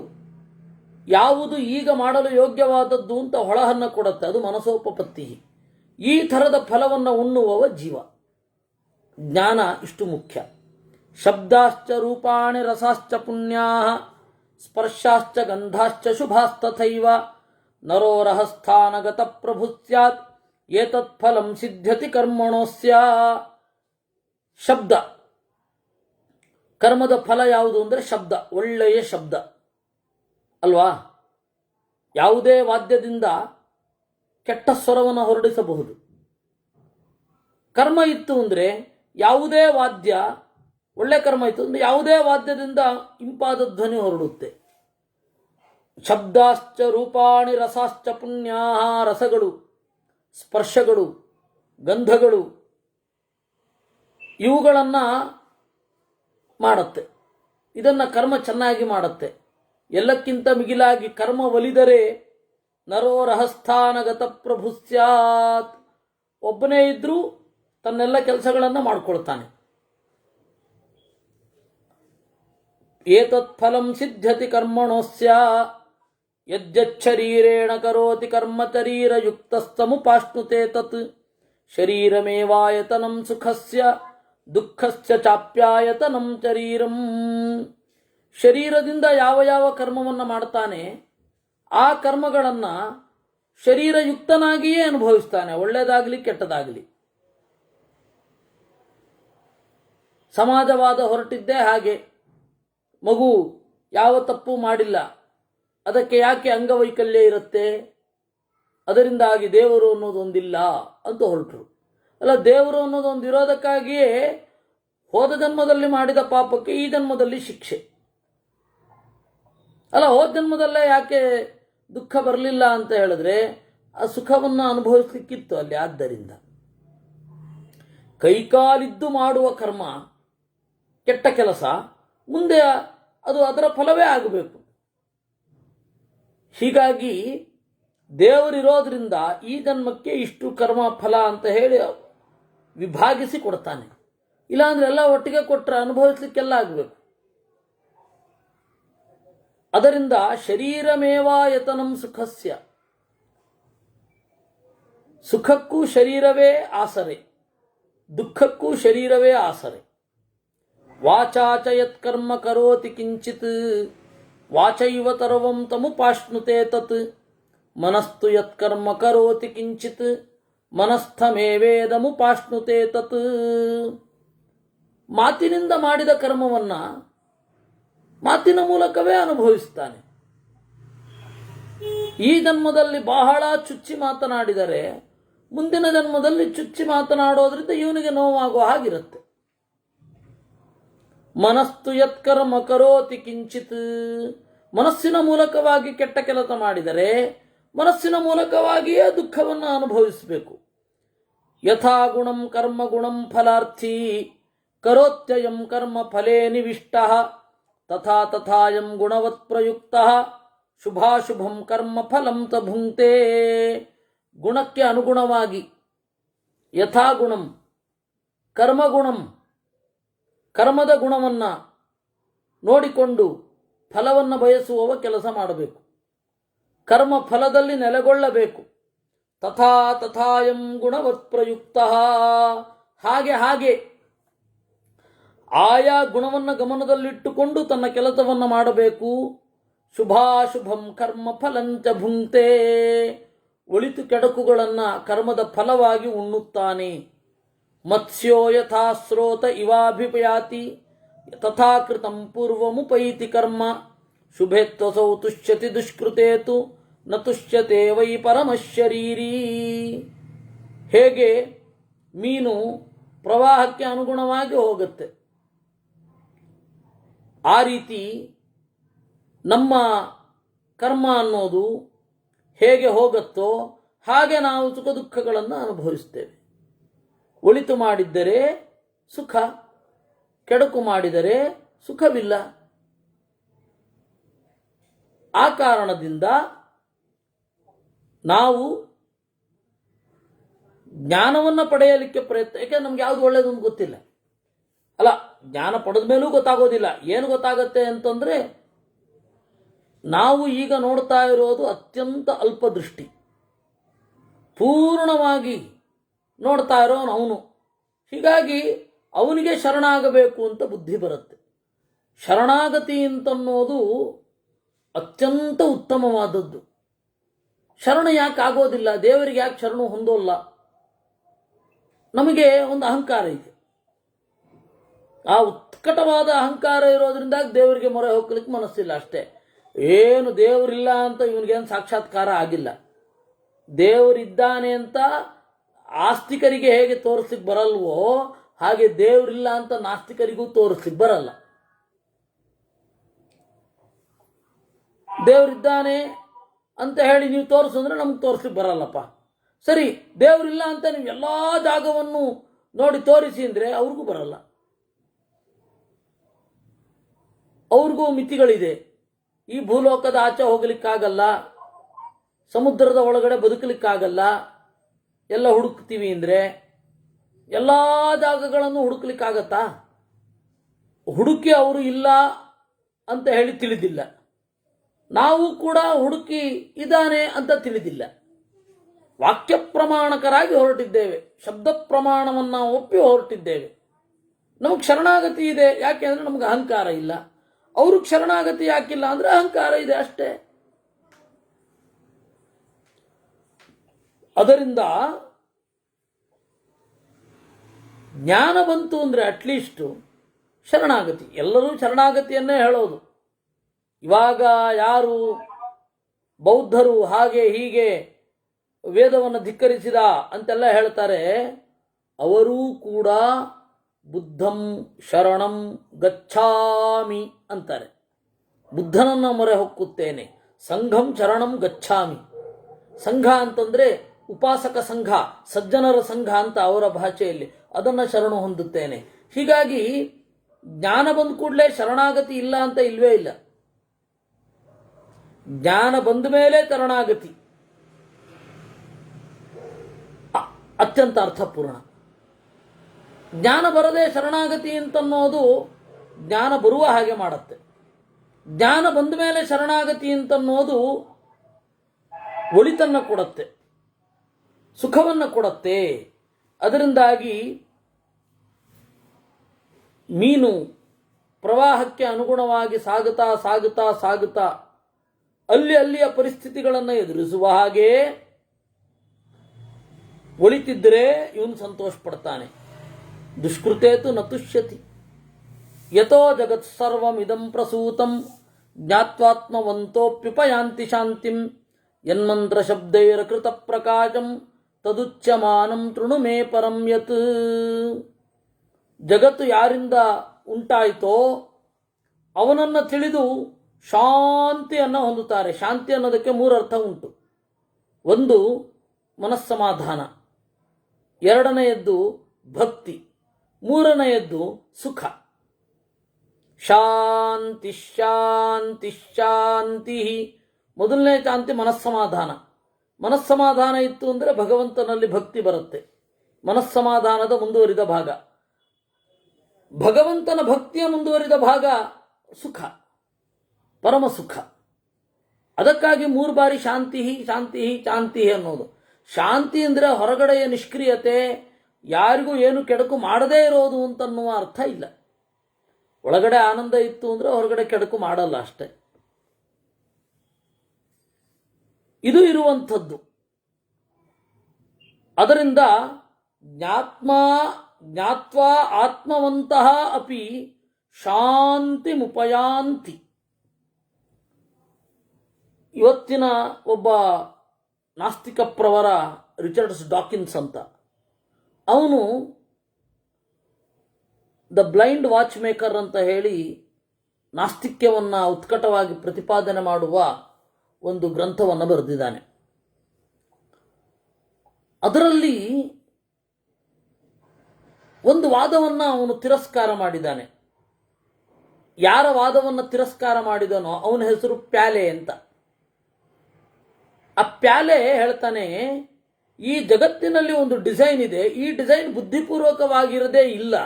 ಯಾವುದು ಈಗ ಮಾಡಲು ಯೋಗ್ಯವಾದದ್ದು ಅಂತ ಹೊಳಹನ್ನು ಕೊಡುತ್ತೆ, ಅದು ಮನಸೋಪಪತ್ತಿ. ಈ ಥರದ ಫಲವನ್ನು ಉಣ್ಣುವವ ಜೀವ. ಜ್ಞಾನ ಇಷ್ಟು ಮುಖ್ಯ. ಶಬ್ದಾಶ್ಚ ರೂಪಾಣಿ ರಸಾಶ್ಚ ಪುಣ್ಯಾ ಸ್ಪರ್ಶಾಶ್ಚ ಗಂಧಾಶ್ಚ ಶುಭಾಸ್ತಥೈವ ನರೋ ರಹಸ್ಥಾನಗತ ಪ್ರಭು ಸ್ಯಾತ್ ಏತತ್ ಫಲಂ ಸಿದ್ಧ್ಯತಿ ಕರ್ಮಣೋಸ್ಯ. ಶಬ್ದ, ಕರ್ಮದ ಫಲ ಯಾವುದು ಅಂದರೆ ಶಬ್ದ, ಒಳ್ಳೆಯ ಶಬ್ದ ಅಲ್ವಾ. ಯಾವುದೇ ವಾದ್ಯದಿಂದ ಕೆಟ್ಟ ಸ್ವರವನ್ನು ಹೊರಡಿಸಬಹುದು. ಕರ್ಮ ಇತ್ತು ಅಂದರೆ ಯಾವುದೇ ವಾದ್ಯ, ಒಳ್ಳೆ ಕರ್ಮ ಇತ್ತು ಅಂದರೆ ಯಾವುದೇ ವಾದ್ಯದಿಂದ ಇಂಪಾದ ಧ್ವನಿ ಹೊರಡುತ್ತೆ. ಶಬ್ದಾಶ್ಚ ರೂಪಾಣಿ ರಸಾಶ್ಚ ಪುಣ್ಯಾ, ರಸಗಳು, ಸ್ಪರ್ಶಗಳು, ಗಂಧಗಳು, ಇವುಗಳನ್ನು ಮಾಡುತ್ತೆ. ಇದನ್ನು ಕರ್ಮ ಚೆನ್ನಾಗಿ ಮಾಡುತ್ತೆ. ಎಲ್ಲಕ್ಕಿಂತ ಮಿಗಿಲಾಗಿ ಕರ್ಮ ಒಲಿದರೆ ನರೋ ರಹಸ್ಥಾನಗತ ಪ್ರಭು ಸ್ಯಾತ್, ಒಬ್ಬನೇ ಇದ್ರೂ ತನ್ನೆಲ್ಲ ಕೆಲಸಗಳನ್ನು ಮಾಡಿಕೊಳ್ತಾನೆ. ಏತತ್ ಫಲಂ ಸಿದ್ಧ್ಯತಿ ಕರ್ಮಣೋಸ್ಯ ಯಜ್ಜರೀರೇಣ ಕರೋತಿ ಕರ್ಮ ಶರೀರಯುಕ್ತಸ್ತಮುಪಾಶ್ನುತೆ ತತ್ ಶರೀರಮೇವಾಯತನಂ ಸುಖಸ್ಯ ದುಃಖಸ್ಯ ಚಾಪ್ಯಾಯತನಂ ಶರೀರಂ. ಶರೀರದಿಂದ ಯಾವ ಯಾವ ಕರ್ಮವನ್ನು ಮಾಡ್ತಾನೆ ಆ ಕರ್ಮಗಳನ್ನು ಶರೀರಯುಕ್ತನಾಗಿಯೇ ಅನುಭವಿಸ್ತಾನೆ, ಒಳ್ಳೆಯದಾಗಲಿ ಕೆಟ್ಟದಾಗಲಿ. ಸಮಾಜವಾದ ಹೊರಟಿದ್ದೇ ಹಾಗೆ. ಮಗು ಯಾವ ತಪ್ಪು ಮಾಡಿಲ್ಲ, ಅದಕ್ಕೆ ಯಾಕೆ ಅಂಗವೈಕಲ್ಯ ಇರುತ್ತೆ, ಅದರಿಂದಾಗಿ ದೇವರು ಅನ್ನೋದೊಂದಿಲ್ಲ ಅಂತ ಹೊರಟರು. ಅಲ್ಲ, ದೇವರು ಅನ್ನೋದೊಂದು ಇರೋದಕ್ಕಾಗಿಯೇ ಹೋದ ಜನ್ಮದಲ್ಲಿ ಮಾಡಿದ ಪಾಪಕ್ಕೆ ಈ ಜನ್ಮದಲ್ಲಿ ಶಿಕ್ಷೆ. ಅಲ್ಲ, ಹೋದ ಜನ್ಮದಲ್ಲೇ ಯಾಕೆ ದುಃಖ ಬರಲಿಲ್ಲ ಅಂತ ಹೇಳಿದ್ರೆ ಆ ಸುಖವನ್ನು ಅನುಭವಿಸ್ಲಿಕ್ಕಿತ್ತು ಅಲ್ಲಿ. ಆದ್ದರಿಂದ ಕೈಕಾಲಿದ್ದು ಮಾಡುವ ಕರ್ಮ ಕೆಟ್ಟ ಕೆಲಸ, ಮುಂದೆ ಅದು ಅದರ ಫಲವೇ ಆಗಬೇಕು. ಹೀಗಾಗಿ ದೇವರಿರೋದ್ರಿಂದ ಈ ಜನ್ಮಕ್ಕೆ ಇಷ್ಟು ಕರ್ಮ ಫಲ ಅಂತ ಹೇಳಿ ವಿಭಾಗಿಸಿ ಕೊಡ್ತಾನೆ. ಇಲ್ಲಾಂದ್ರೆ ಎಲ್ಲ ಒಟ್ಟಿಗೆ ಕೊಟ್ಟರೆ ಅನುಭವಿಸ್ಲಿಕ್ಕೆಲ್ಲ ಆಗಬೇಕು. ಅದರಿಂದ ಶರೀರಮೇವಾಯತನಂ ಸುಖಸ್ಯ, ಸುಖಕ್ಕೂ ಶರೀರವೇ ಆಸರೆ, ದುಃಖಕ್ಕೂ ಶರೀರವೇ ಆಸರೆ. ವಾಚಾಚ ಯತ್ಕರ್ಮ ಕರೋತಿ ಕಿಂಚಿತ್ ವಾಚೈವ ತರ್ವಂ ತಮುಪಾಶ್ನುತೆ ತತ್ ಮನಸ್ತು ಯತ್ಕರ್ಮ ಕರೋತಿ ಕಿಂಚಿತ್ ಮನಸ್ಥಮೇವೇದಮುಪಾಶ್ನುತೆ ತತ್. ಮಾತಿನಿಂದ ಮಾಡಿದ ಕರ್ಮವನ್ನು ಮಾತಿನ ಮೂಲಕವೇ ಅನುಭವಿಸ್ತಾನೆ. ಈ ಜನ್ಮದಲ್ಲಿ ಬಹಳ ಚುಚ್ಚಿ ಮಾತನಾಡಿದರೆ ಮುಂದಿನ ಜನ್ಮದಲ್ಲಿ ಚುಚ್ಚಿ ಮಾತನಾಡೋದ್ರಿಂದ ಇವನಿಗೆ ನೋವಾಗುವ ಹಾಗಿರುತ್ತೆ. ಮನಸ್ತು ಯತ್ಕರ್ಮ ಕರೋತಿ ಕಿಂಚಿತ್, ಮನಸ್ಸಿನ ಮೂಲಕವಾಗಿ ಕೆಟ್ಟ ಕೆಲಸ ಮಾಡಿದರೆ ಮನಸ್ಸಿನ ಮೂಲಕವಾಗಿಯೇ ದುಃಖವನ್ನು ಅನುಭವಿಸಬೇಕು. ಯಥಾ ಗುಣಂ ಕರ್ಮ ಗುಣಂ ಫಲಾರ್ಥಿ ಕರೋತ್ಯಯಂ ಕರ್ಮ ಫಲೇ ನಿವಿಷ್ಟಃ ತಥಾ ತಥಾಯಂ ಗುಣವತ್ ಪ್ರಯುಕ್ತಃ ಶುಭಾಶುಭಂ ಕರ್ಮ ಫಲಂ ತ ಭುಂಕ್ತೆ. ಗುಣಕ್ಕೆ ಅನುಗುಣವಾಗಿ ಯಥಾಗುಣಂ ಕರ್ಮಗುಣಂ, ಕರ್ಮದ ಗುಣವನ್ನು ನೋಡಿಕೊಂಡು ಫಲವನ್ನು ಬಯಸುವವ ಕೆಲಸ ಮಾಡಬೇಕು. ಕರ್ಮ ಫಲದಲ್ಲಿ ನೆಲೆಗೊಳ್ಳಬೇಕು. ತಥಾ ತಥಾಯಂ ಗುಣವತ್ ಪ್ರಯುಕ್ತ. ಹಾಗೆ ಹಾಗೆ ಆಯಾ ಗುಣವನ್ನು ಗಮನದಲ್ಲಿಟ್ಟುಕೊಂಡು ತನ್ನ ಕೆಲಸವನ್ನು ಮಾಡಬೇಕು. ಶುಭಾಶುಭಂ ಕರ್ಮ ಫಲಂಚ ಭುಂಕ್ತೆ. ಒಳಿತು ಕೆಡಕುಗಳನ್ನು ಕರ್ಮದ ಫಲವಾಗಿ ಉಣ್ಣುತ್ತಾನೆ. ಮತ್ಸ್ಯೋ ಯಥಾ ಸ್ರೋತ ಇವಾಭಿಪಯಾತಿ ತಥಾ ಕೃತಂ ಪೂರ್ವಮುಪೈತಿ ಕರ್ಮ. ಶುಭೇತ್ವಸೌ ತುಷ್ಯತಿ ದುಷ್ಕೃತೇತು ನ ತುಷ್ಯತೆ ವೈ ಪರಮಶರೀರೀ. ಹೇಗೆ ಮೀನು ಪ್ರವಾಹಕ್ಕೆ ಅನುಗುಣವಾಗಿ ಹೋಗುತ್ತೆ, ಆ ರೀತಿ ನಮ್ಮ ಕರ್ಮ ಅನ್ನೋದು ಹೇಗೆ ಹೋಗುತ್ತೋ ಹಾಗೆ ನಾವು ಸುಖ ದುಃಖಗಳನ್ನು ಅನುಭವಿಸ್ತೇವೆ. ಒಳಿತು ಮಾಡಿದ್ದರೆ ಸುಖ, ಕೆಡುಕು ಮಾಡಿದರೆ ಸುಖವಿಲ್ಲ. ಆ ಕಾರಣದಿಂದ ನಾವು ಜ್ಞಾನವನ್ನು ಪಡೆಯಲಿಕ್ಕೆ ಪ್ರಯತ್ನ, ಯಾಕೆಂದ್ರೆ ನಮ್ಗೆ ಯಾವುದು ಒಳ್ಳೆಯದು ಅಂತ ಗೊತ್ತಿಲ್ಲ ಅಲ್ಲ. ಜ್ಞಾನ ಪಡೆದ ಮೇಲೂ ಗೊತ್ತಾಗೋದಿಲ್ಲ. ಏನು ಗೊತ್ತಾಗತ್ತೆ ಅಂತಂದ್ರೆ, ನಾವು ಈಗ ನೋಡ್ತಾ ಇರೋದು ಅತ್ಯಂತ ಅಲ್ಪದೃಷ್ಟಿ. ಪೂರ್ಣವಾಗಿ ನೋಡ್ತಾ ಇರೋನು ಅವನು. ಹೀಗಾಗಿ ಅವನಿಗೆ ಶರಣಾಗಬೇಕು ಅಂತ ಬುದ್ಧಿ ಬರುತ್ತೆ. ಶರಣಾಗತಿ ಅಂತನ್ನೋದು ಅತ್ಯಂತ ಉತ್ತಮವಾದದ್ದು. ಶರಣ ಯಾಕೆ ಆಗೋದಿಲ್ಲ, ದೇವರಿಗೆ ಯಾಕೆ ಶರಣು ಹೊಂದೋಲ್ಲ? ನಮಗೆ ಒಂದು ಅಹಂಕಾರ ಇದೆ. ಆ ಉತ್ಕಟವಾದ ಅಹಂಕಾರ ಇರೋದ್ರಿಂದ ದೇವರಿಗೆ ಮೊರೆ ಹೋಗ್ಲಿಕ್ಕೆ ಮನಸ್ಸಿಲ್ಲ ಅಷ್ಟೇ. ಏನು ದೇವರಿಲ್ಲ ಅಂತ ಇವನಿಗೇನು ಸಾಕ್ಷಾತ್ಕಾರ ಆಗಿಲ್ಲ. ದೇವರಿದ್ದಾನೆ ಅಂತ ಆಸ್ತಿಕರಿಗೆ ಹೇಗೆ ತೋರಿಸ್ಲಿಕ್ಕೆ ಬರಲ್ವೋ ಹಾಗೆ ದೇವರಿಲ್ಲ ಅಂತ ನಾಸ್ತಿಕರಿಗೂ ತೋರಿಸ್ಲಿಕ್ಕೆ ಬರಲ್ಲ. ದೇವರಿದ್ದಾನೆ ಅಂತ ಹೇಳಿ ನೀವು ತೋರಿಸಿದ್ರೆ ನಮ್ಗೆ ತೋರಿಸ್ಲಿಕ್ಕೆ ಬರಲ್ಲಪ್ಪ. ಸರಿ, ದೇವರಿಲ್ಲ ಅಂತ ನೀವು ಎಲ್ಲ ಜಾಗವನ್ನು ನೋಡಿ ತೋರಿಸಿ ಅಂದರೆ ಅವ್ರಿಗೂ ಬರಲ್ಲ. ಅವ್ರಿಗೂ ಮಿತಿಗಳಿದೆ. ಈ ಭೂಲೋಕದ ಆಚೆ ಹೋಗ್ಲಿಕ್ಕಾಗಲ್ಲ, ಸಮುದ್ರದ ಒಳಗಡೆ ಬದುಕಲಿಕ್ಕಾಗಲ್ಲ. ಎಲ್ಲ ಹುಡುಕ್ತೀವಿ ಅಂದರೆ ಎಲ್ಲ ಜಾಗಗಳನ್ನು ಹುಡುಕ್ಲಿಕ್ಕಾಗತ್ತಾ? ಹುಡುಕಿ ಅವರು ಇಲ್ಲ ಅಂತ ಹೇಳಿ ತಿಳಿದಿಲ್ಲ. ನಾವು ಕೂಡ ಹುಡುಕಿ ಇದ್ದಾನೆ ಅಂತ ತಿಳಿದಿಲ್ಲ. ವಾಕ್ಯ ಪ್ರಮಾಣಕರಾಗಿ ಹೊರಟಿದ್ದೇವೆ, ಶಬ್ದ ಪ್ರಮಾಣವನ್ನು ಒಪ್ಪಿ ಹೊರಟಿದ್ದೇವೆ. ನಮಗೆ ಶರಣಾಗತಿ ಇದೆ, ಯಾಕೆ ಅಂದರೆ ನಮಗೆ ಅಹಂಕಾರ ಇಲ್ಲ. ಅವ್ರಿಗೆ ಶರಣಾಗತಿ ಯಾಕಿಲ್ಲ ಅಂದರೆ ಅಹಂಕಾರ ಇದೆ ಅಷ್ಟೇ. ಅದರಿಂದ ಜ್ಞಾನ ಬಂತು ಅಂದರೆ ಅಟ್ಲೀಸ್ಟು ಶರಣಾಗತಿ. ಎಲ್ಲರೂ ಶರಣಾಗತಿಯನ್ನೇ ಹೇಳೋದು. ಇವಾಗ ಯಾರು ಬೌದ್ಧರು ಹಾಗೆ ಹೀಗೆ ವೇದವನ್ನು ಧಿಕ್ಕರಿಸಿದ ಅಂತೆಲ್ಲ ಹೇಳ್ತಾರೆ, ಅವರೂ ಕೂಡ ಬುದ್ಧಂ ಶರಣಂ ಗಚ್ಛಾಮಿ ಅಂತಾರೆ. ಬುದ್ಧನನ್ನು ಮೊರೆ ಹೊಕ್ಕುತ್ತೇನೆ, ಸಂಘಂ ಶರಣಂ ಗಚ್ಛಾಮಿ. ಸಂಘ ಅಂತಂದರೆ ಉಪಾಸಕ ಸಂಘ, ಸಜ್ಜನರ ಸಂಘ ಅಂತ ಅವರ ಭಾಷೆಯಲ್ಲಿ, ಅದನ್ನು ಶರಣು ಹೊಂದುತ್ತೇನೆ. ಹೀಗಾಗಿ ಜ್ಞಾನ ಬಂದ ಕೂಡಲೇ ಶರಣಾಗತಿ ಇಲ್ಲ ಅಂತ ಇಲ್ವೇ ಇಲ್ಲ. ಜ್ಞಾನ ಬಂದ ಮೇಲೆ ಶರಣಾಗತಿ ಅತ್ಯಂತ ಅರ್ಥಪೂರ್ಣ. ಜ್ಞಾನ ಬರದೆ ಶರಣಾಗತಿ ಅಂತನ್ನೋದು ಜ್ಞಾನ ಬರುವ ಹಾಗೆ ಮಾಡುತ್ತೆ. ಜ್ಞಾನ ಬಂದ ಮೇಲೆ ಶರಣಾಗತಿ ಅಂತನ್ನೋದು ಒಳಿತನ್ನು ಕೊಡುತ್ತೆ, ಸುಖವನ್ನು ಕೊಡುತ್ತೆ. ಅದರಿಂದಾಗಿ ಮೀನು ಪ್ರವಾಹಕ್ಕೆ ಅನುಗುಣವಾಗಿ ಸಾಗುತ್ತಾ ಸಾಗುತ್ತಾ ಸಾಗುತ್ತಾ ಅಲ್ಲಿಯ ಪರಿಸ್ಥಿತಿಗಳನ್ನು ಎದುರಿಸುವ ಹಾಗೆ ಒಳಿತಿದ್ದರೆ ಇವನು ಸಂತೋಷ ಪಡ್ತಾನೆ. ದುಷ್ಕೃತೇತು ನ ತುಷ್ಯತಿ ಯತೋ ಜಗತ್ ಸರ್ವಮಿದಂ ಪ್ರಸೂತಂ ಜ್ಞಾತ್ವಾತ್ಮವಂತೋಪ್ಯುಪಯಾಂತಿ ಶಾಂತಿಂ ಯನ್ಮಂತ್ರ ಶಬ್ದೈರಕೃತ ಪ್ರಕಾಶಂ ತದುಚ್ಯಮಾನಂ ತೃಣು ಮೇ ಪರಂ ಯತ್. ಜಗತ್ತು ಯಾರಿಂದ ಉಂಟಾಯಿತೋ ಅವನನ್ನು ತಿಳಿದು ಶಾಂತಿಯನ್ನು ಹೊಂದುತ್ತಾರೆ. ಶಾಂತಿ ಅನ್ನೋದಕ್ಕೆ 3 ಅರ್ಥ ಉಂಟು. ಒಂದು ಮನಸ್ಸಮಾಧಾನ, ಎರಡನೆಯದ್ದು ಭಕ್ತಿ, ಮೂರನೆಯದ್ದು ಸುಖ. ಶಾಂತಿ ಶಾಂತಿ ಶಾಂತಿ. ಮೊದಲನೇ ಶಾಂತಿ ಮನಸ್ಸಮಾಧಾನ. ಮನಸ್ಸಮಾಧಾನ ಇತ್ತು ಅಂದರೆ ಭಗವಂತನಲ್ಲಿ ಭಕ್ತಿ ಬರುತ್ತೆ. ಮನಸ್ಸಮಾಧಾನದ ಮುಂದುವರಿದ ಭಾಗ. ಭಗವಂತನ ಭಕ್ತಿಯ ಮುಂದುವರಿದ ಭಾಗ ಸುಖ, ಪರಮ ಸುಖ. ಅದಕ್ಕಾಗಿ 3 ಬಾರಿ ಶಾಂತಿ ಶಾಂತಿ ಶಾಂತಿ ಅನ್ನೋದು. ಶಾಂತಿ ಅಂದರೆ ಹೊರಗಡೆಯ ನಿಷ್ಕ್ರಿಯತೆ, ಯಾರಿಗೂ ಏನು ಕೆಡುಕು ಮಾಡದೇ ಇರೋದು ಅಂತನ್ನುವ ಅರ್ಥ ಇಲ್ಲ. ಒಳಗಡೆ ಆನಂದ ಇತ್ತು ಅಂದರೆ ಹೊರಗಡೆ ಕೆಡುಕು ಮಾಡಲ್ಲ ಅಷ್ಟೆ. ಇದು ಇರುವಂಥದ್ದು. ಅದರಿಂದ ಜ್ಞಾತ್ವಾ ಆತ್ಮವಂತಹ ಅಪಿ ಶಾಂತಿ ಮುಪಯಾಂತಿ. ಇವತ್ತಿನ ಒಬ್ಬ ನಾಸ್ತಿಕ ಪ್ರವರ ರಿಚರ್ಡ್ಸ್ ಡಾಕಿನ್ಸ್ ಅಂತ, ಅವನು ದ ಬ್ಲೈಂಡ್ ವಾಚ್ ಮೇಕರ್ ಅಂತ ಹೇಳಿ ನಾಸ್ತಿಕ್ಯವನ್ನು ಉತ್ಕಟವಾಗಿ ಪ್ರತಿಪಾದನೆ ಮಾಡುವ ಒಂದು ಗ್ರಂಥವನ್ನು ಬರೆದಿದ್ದಾನೆ. ಅದರಲ್ಲಿ ಒಂದು ವಾದವನ್ನು ಅವನು ತಿರಸ್ಕಾರ ಮಾಡಿದ್ದಾನೆ. ಯಾರ ವಾದವನ್ನು ತಿರಸ್ಕಾರ ಮಾಡಿದನೋ ಅವನ ಹೆಸರು ಪ್ಯಾಲೆ ಅಂತ. ಆ ಪ್ಯಾಲೆ ಹೇಳ್ತಾನೆ, ಈ ಜಗತ್ತಿನಲ್ಲಿ ಒಂದು ಡಿಸೈನ್ ಇದೆ, ಈ ಡಿಸೈನ್ ಬುದ್ಧಿಪೂರ್ವಕವಾಗಿರದೇ ಇಲ್ಲ,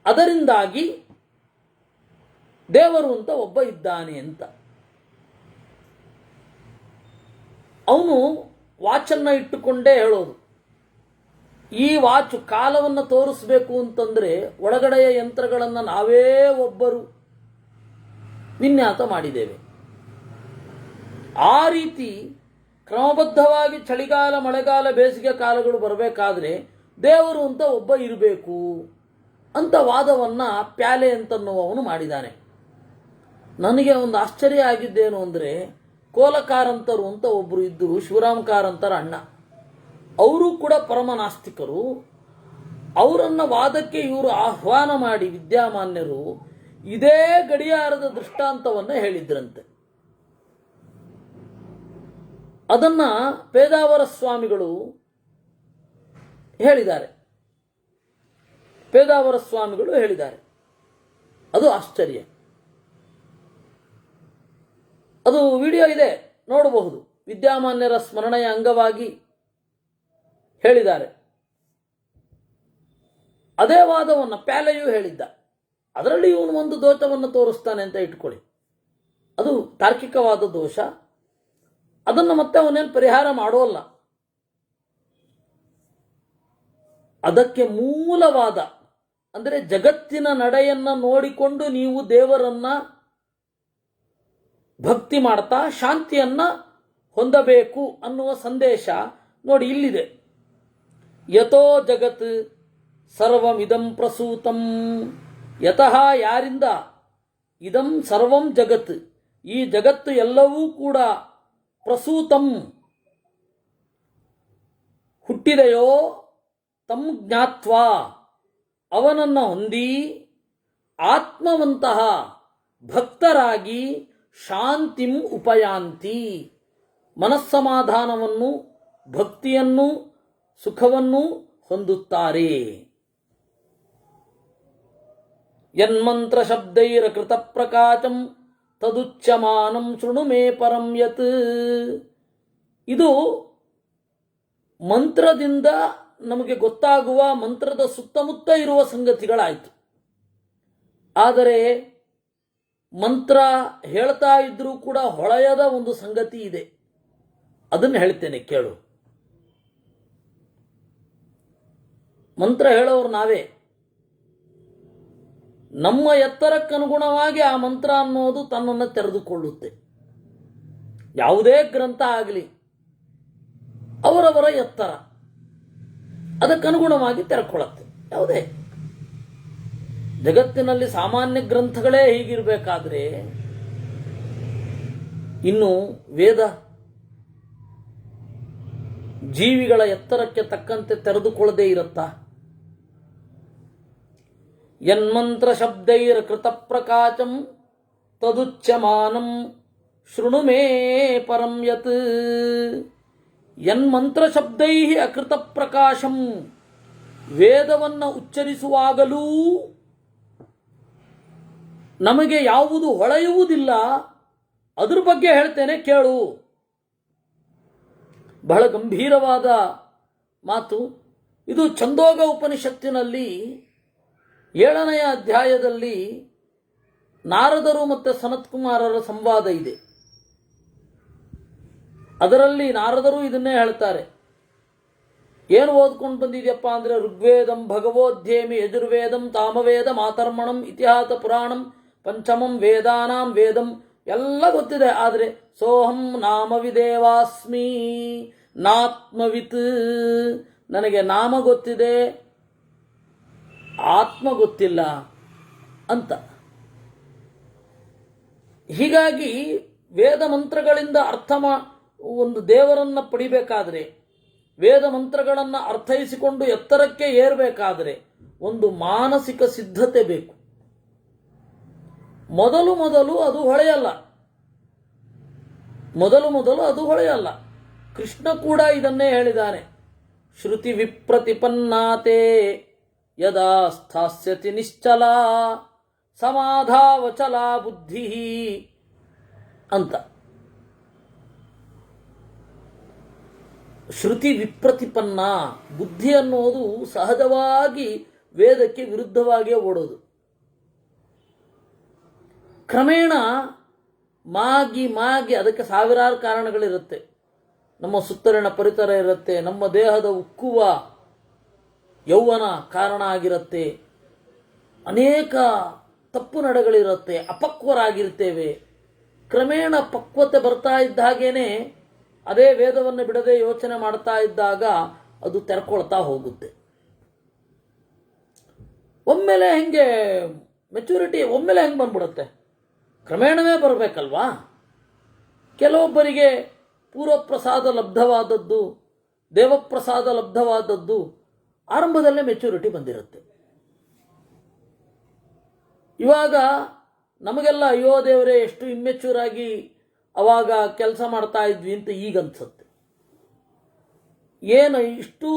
ಅದರಿಂದಾಗಿ ದೇವರು ಅಂತ ಒಬ್ಬ ಇದ್ದಾನೆ ಅಂತ. ಅವನು ವಾಚನ್ನು ಇಟ್ಟುಕೊಂಡೇ ಹೇಳೋದು, ಈ ವಾಚು ಕಾಲವನ್ನು ತೋರಿಸ್ಬೇಕು ಅಂತಂದರೆ ಒಳಗಡೆಯ ಯಂತ್ರಗಳನ್ನು ನಾವೇ ಒಬ್ಬರು ವಿನ್ಯಾಸ ಮಾಡಿದ್ದೇವೆ. ಆ ರೀತಿ ಕ್ರಮಬದ್ಧವಾಗಿ ಚಳಿಗಾಲ, ಮಳೆಗಾಲ, ಬೇಸಿಗೆ ಕಾಲಗಳು ಬರಬೇಕಾದ್ರೆ ದೇವರು ಅಂತ ಒಬ್ಬ ಇರಬೇಕು ಅಂತ ವಾದವನ್ನು ಪ್ಯಾಲೆ ಅಂತನ್ನುವವನು ಮಾಡಿದ್ದಾನೆ. ನನಗೆ ಒಂದು ಆಶ್ಚರ್ಯ ಆಗಿದ್ದೇನು ಅಂದರೆ, ಕೋಲಕಾರಂತರು ಅಂತ ಒಬ್ಬರು ಇದ್ದರು, ಶಿವರಾಮ್ ಕಾರಂತರ ಅಣ್ಣ. ಅವರು ಕೂಡ ಪರಮ ನಾಸ್ತಿಕರು. ಅವರನ್ನು ವಾದಕ್ಕೆ ಇವರು ಆಹ್ವಾನ ಮಾಡಿ ವಿದ್ಯಾಮಾನ್ಯರು ಇದೇ ಗಡಿಯಾರದ ದೃಷ್ಟಾಂತವನ್ನು ಹೇಳಿದ್ರಂತೆ. ಅದನ್ನ ಪೇದಾವರ ಸ್ವಾಮಿಗಳು ಹೇಳಿದ್ದಾರೆ. ಅದು ಆಶ್ಚರ್ಯ. ಅದು ವಿಡಿಯೋ ಇದೆ, ನೋಡಬಹುದು. ವಿದ್ಯಾಮಾನ್ಯರ ಸ್ಮರಣೆಯ ಅಂಗವಾಗಿ ಹೇಳಿದ್ದಾರೆ. ಅದೇ ವಾದವನ್ನು ಪ್ಯಾಲೆಯೂ ಹೇಳಿದ್ದ. ಅದರಲ್ಲಿ ಇವನು ಒಂದು ದೋಷವನ್ನು ತೋರಿಸ್ತಾನೆ ಅಂತ ಇಟ್ಕೊಳ್ಳಿ. ಅದು ತಾರ್ಕಿಕವಾದ ದೋಷ. ಅದನ್ನು ಮತ್ತೆ ಅವನೇನು ಪರಿಹಾರ ಮಾಡೋಲ್ಲ. ಅದಕ್ಕೆ ಮೂಲವಾದ ಅಂದರೆ ಜಗತ್ತಿನ ನಡೆಯನ್ನು ನೋಡಿಕೊಂಡು ನೀವು ದೇವರನ್ನ ಭಕ್ತಿ ಮಾಡ್ತಾ ಶಾಂತಿಯನ್ನ ಹೊಂದಬೇಕು ಅನ್ನುವ ಸಂದೇಶ ನೋಡಿ ಇಲ್ಲಿದೆ. ಯತೋ ಜಗತ್ ಸರ್ವಮಿದಂ ಪ್ರಸೂತಂ. ಯತಃ ಯಾರಿಂದ, ಇದಂ ಸರ್ವಂ ಜಗತ್ ಈ ಜಗತ್ತು ಎಲ್ಲವೂ ಕೂಡ ಪ್ರಸೂತಂ ಹುಟ್ಟಿದೆಯೋ, ತಂ ಜ್ಞಾತ್ವಾ ಅವನನ್ನು ಹೊಂದಿ, ಆತ್ಮವಂತಹ ಭಕ್ತರಾಗಿ ಶಾಂತಿಂ ಉಪಯಾಂತಿ ಮನಸ್ಸಮಾಧಾನವನ್ನು, ಭಕ್ತಿಯನ್ನು, ಸುಖವನ್ನು ಹೊಂದುತ್ತಾರೆ. ಯನ್ಮಂತ್ರ ಶಬ್ದೈರ ಕೃತ ಪ್ರಕಾಶಂ ತದುಚ್ಯಮಾನಂ ಶೃಣು ಮೇ ಪರಂ ಯತ್. ಇದು ಮಂತ್ರದಿಂದ ನಮಗೆ ಗೊತ್ತಾಗುವ ಮಂತ್ರದ ಸುತ್ತಮುತ್ತ ಇರುವ ಸಂಗತಿಗಳಾಯಿತು. ಆದರೆ ಮಂತ್ರ ಹೇಳ್ತಾ ಇದ್ರೂ ಕೂಡ ಹೊಳೆಯದ ಒಂದು ಸಂಗತಿ ಇದೆ, ಅದನ್ನು ಹೇಳ್ತೇನೆ ಕೇಳು. ಮಂತ್ರ ಹೇಳೋರು ನಾವೇ. ನಮ್ಮ ಎತ್ತರಕ್ಕನುಗುಣವಾಗಿ ಆ ಮಂತ್ರ ಅನ್ನೋದು ತನ್ನನ್ನು ತೆರೆದುಕೊಳ್ಳುತ್ತೆ. ಯಾವುದೇ ಗ್ರಂಥ ಆಗಲಿ ಅವರವರ ಎತ್ತರ ಅದಕ್ಕನುಗುಣವಾಗಿ ತೆರೆಕೊಳ್ಳುತ್ತೆ. ಯಾವುದೇ ಜಗತ್ತಿನಲ್ಲಿ ಸಾಮಾನ್ಯ ಗ್ರಂಥಗಳೇ ಹೀಗಿರಬೇಕಾದ್ರೆ ಇನ್ನು ವೇದ ಜೀವಿಗಳ ಎತ್ತರಕ್ಕೆ ತಕ್ಕಂತೆ ತೆರೆದುಕೊಳ್ಳದೇ ಇರುತ್ತಾ? ಯನ್ಮಂತ್ರ ಶಬ್ದೈರ ಕೃತ ಪ್ರಕಾಶಂ ತದುಚ್ಯಮಾನಂ ಶೃಣು ಮೇ ಪರಂ ಯತ್. ಯನ್ಮಂತ್ರ ಶಬ್ದೈ ಅಕೃತ ಪ್ರಕಾಶಂ. ವೇದವನ್ನು ಉಚ್ಚರಿಸುವಾಗಲೂ ನಮಗೆ ಯಾವುದು ಹೊಳೆಯುವುದಿಲ್ಲ, ಅದ್ರ ಬಗ್ಗೆ ಹೇಳ್ತೇನೆ ಕೇಳು. ಬಹಳ ಗಂಭೀರವಾದ ಮಾತು ಇದು. ಛಂದೋಗ ಉಪನಿಷತ್ತಿನಲ್ಲಿ 7ನೇ ಅಧ್ಯಾಯದಲ್ಲಿ ನಾರದರು ಮತ್ತು ಸನತ್ಕುಮಾರರ ಸಂವಾದ ಇದೆ. ಅದರಲ್ಲಿ ನಾರದರು ಇದನ್ನೇ ಹೇಳ್ತಾರೆ. ಏನು ಓದ್ಕೊಂಡು ಬಂದಿದೆಯಪ್ಪ ಅಂದರೆ ಋಗ್ವೇದಂ ಭಗವೋಧ್ಯೇಮಿ ಯಜುರ್ವೇದಂ ತಾಮವೇದ ಮಾತರ್ಮಣಂ ಇತಿಹಾಸ ಪುರಾಣಂ ಪಂಚಮಂ ವೇದಾನಾಂ ವೇದಂ ಎಲ್ಲ ಗೊತ್ತಿದೆ. ಆದರೆ ಸೋಹಂ ನಾಮವಿದೇವಾಸ್ಮಿ ನಾತ್ಮವಿತ್, ನನಗೆ ನಾಮ ಗೊತ್ತಿದೆ ಆತ್ಮ ಗೊತ್ತಿಲ್ಲ ಅಂತ. ಹೀಗಾಗಿ ವೇದ ಮಂತ್ರಗಳಿಂದ ಒಂದು ದೇವರನ್ನು ಪಡಿಬೇಕಾದ್ರೆ, ವೇದ ಮಂತ್ರಗಳನ್ನು ಅರ್ಥೈಸಿಕೊಂಡು ಎತ್ತರಕ್ಕೆ ಏರಬೇಕಾದ್ರೆ ಒಂದು ಮಾನಸಿಕ ಸಿದ್ಧತೆ ಬೇಕು. ಮೊದಲು ಅದು ಹೊಳೆಯಲ್ಲ. ಕೃಷ್ಣ ಕೂಡ ಇದನ್ನೇ ಹೇಳಿದ್ದಾನೆ. ಶ್ರುತಿ ವಿಪ್ರತಿಪನ್ನಾತೆ ಯದಾ ಸ್ಥಾಸ್ಯತಿ ನಿಶ್ಚಲ ಸಮಾಧಾವಚಲ ಬುದ್ಧಿ ಅಂತ. ಶ್ರುತಿ ವಿಪ್ರತಿಪನ್ನ, ಬುದ್ಧಿ ಅನ್ನೋದು ಸಹಜವಾಗಿ ವೇದಕ್ಕೆ ವಿರುದ್ಧವಾಗಿಯೇ ಓಡೋದು. ಕ್ರಮೇಣ ಮಾಗಿ ಅದಕ್ಕೆ ಸಾವಿರಾರು ಕಾರಣಗಳಿರುತ್ತೆ. ನಮ್ಮ ಸುತ್ತಲಿನ ಪರಿಸರ ಇರುತ್ತೆ, ನಮ್ಮ ದೇಹದ ಉಕ್ಕುವ ಯೌವನ ಕಾರಣ ಆಗಿರುತ್ತೆ, ಅನೇಕ ತಪ್ಪು ನಡೆಗಳಿರುತ್ತೆ, ಅಪಕ್ವರಾಗಿರ್ತೇವೆ. ಕ್ರಮೇಣ ಪಕ್ವತೆ ಬರ್ತಾ ಇದ್ದ ಹಾಗೇನೆ ಅದೇ ವೇದವನ್ನು ಬಿಡದೆ ಯೋಚನೆ ಮಾಡ್ತಾ ಇದ್ದಾಗ ಅದು ತೆರ್ಕೊಳ್ತಾ ಹೋಗುತ್ತೆ. ಒಮ್ಮೆಲೆ ಹೆಂಗೆ ಮೆಚುರಿಟಿ ಒಮ್ಮೆಲೆ ಹೆಂಗೆ ಬಂದ್ಬಿಡುತ್ತೆ? ಕ್ರಮೇಣವೇ ಬರಬೇಕಲ್ವಾ? ಕೆಲವೊಬ್ಬರಿಗೆ ಪೂರ್ವಪ್ರಸಾದ ಲಬ್ಧವಾದದ್ದು, ದೇವಪ್ರಸಾದ ಲಬ್ಧವಾದದ್ದು ಆರಂಭದಲ್ಲೇ ಮೆಚುರಿಟಿ ಬಂದಿರುತ್ತೆ. ಇವಾಗ ನಮಗೆಲ್ಲ ಅಯ್ಯೋ ದೇವರೇ ಎಷ್ಟು ಇಮ್ಮೆಚೂರ್ ಆಗಿ ಅವಾಗ ಕೆಲಸ ಮಾಡ್ತಾ ಇದ್ವಿ ಅಂತ ಈಗ ಅನ್ಸುತ್ತೆ. ಏನು ಇಷ್ಟು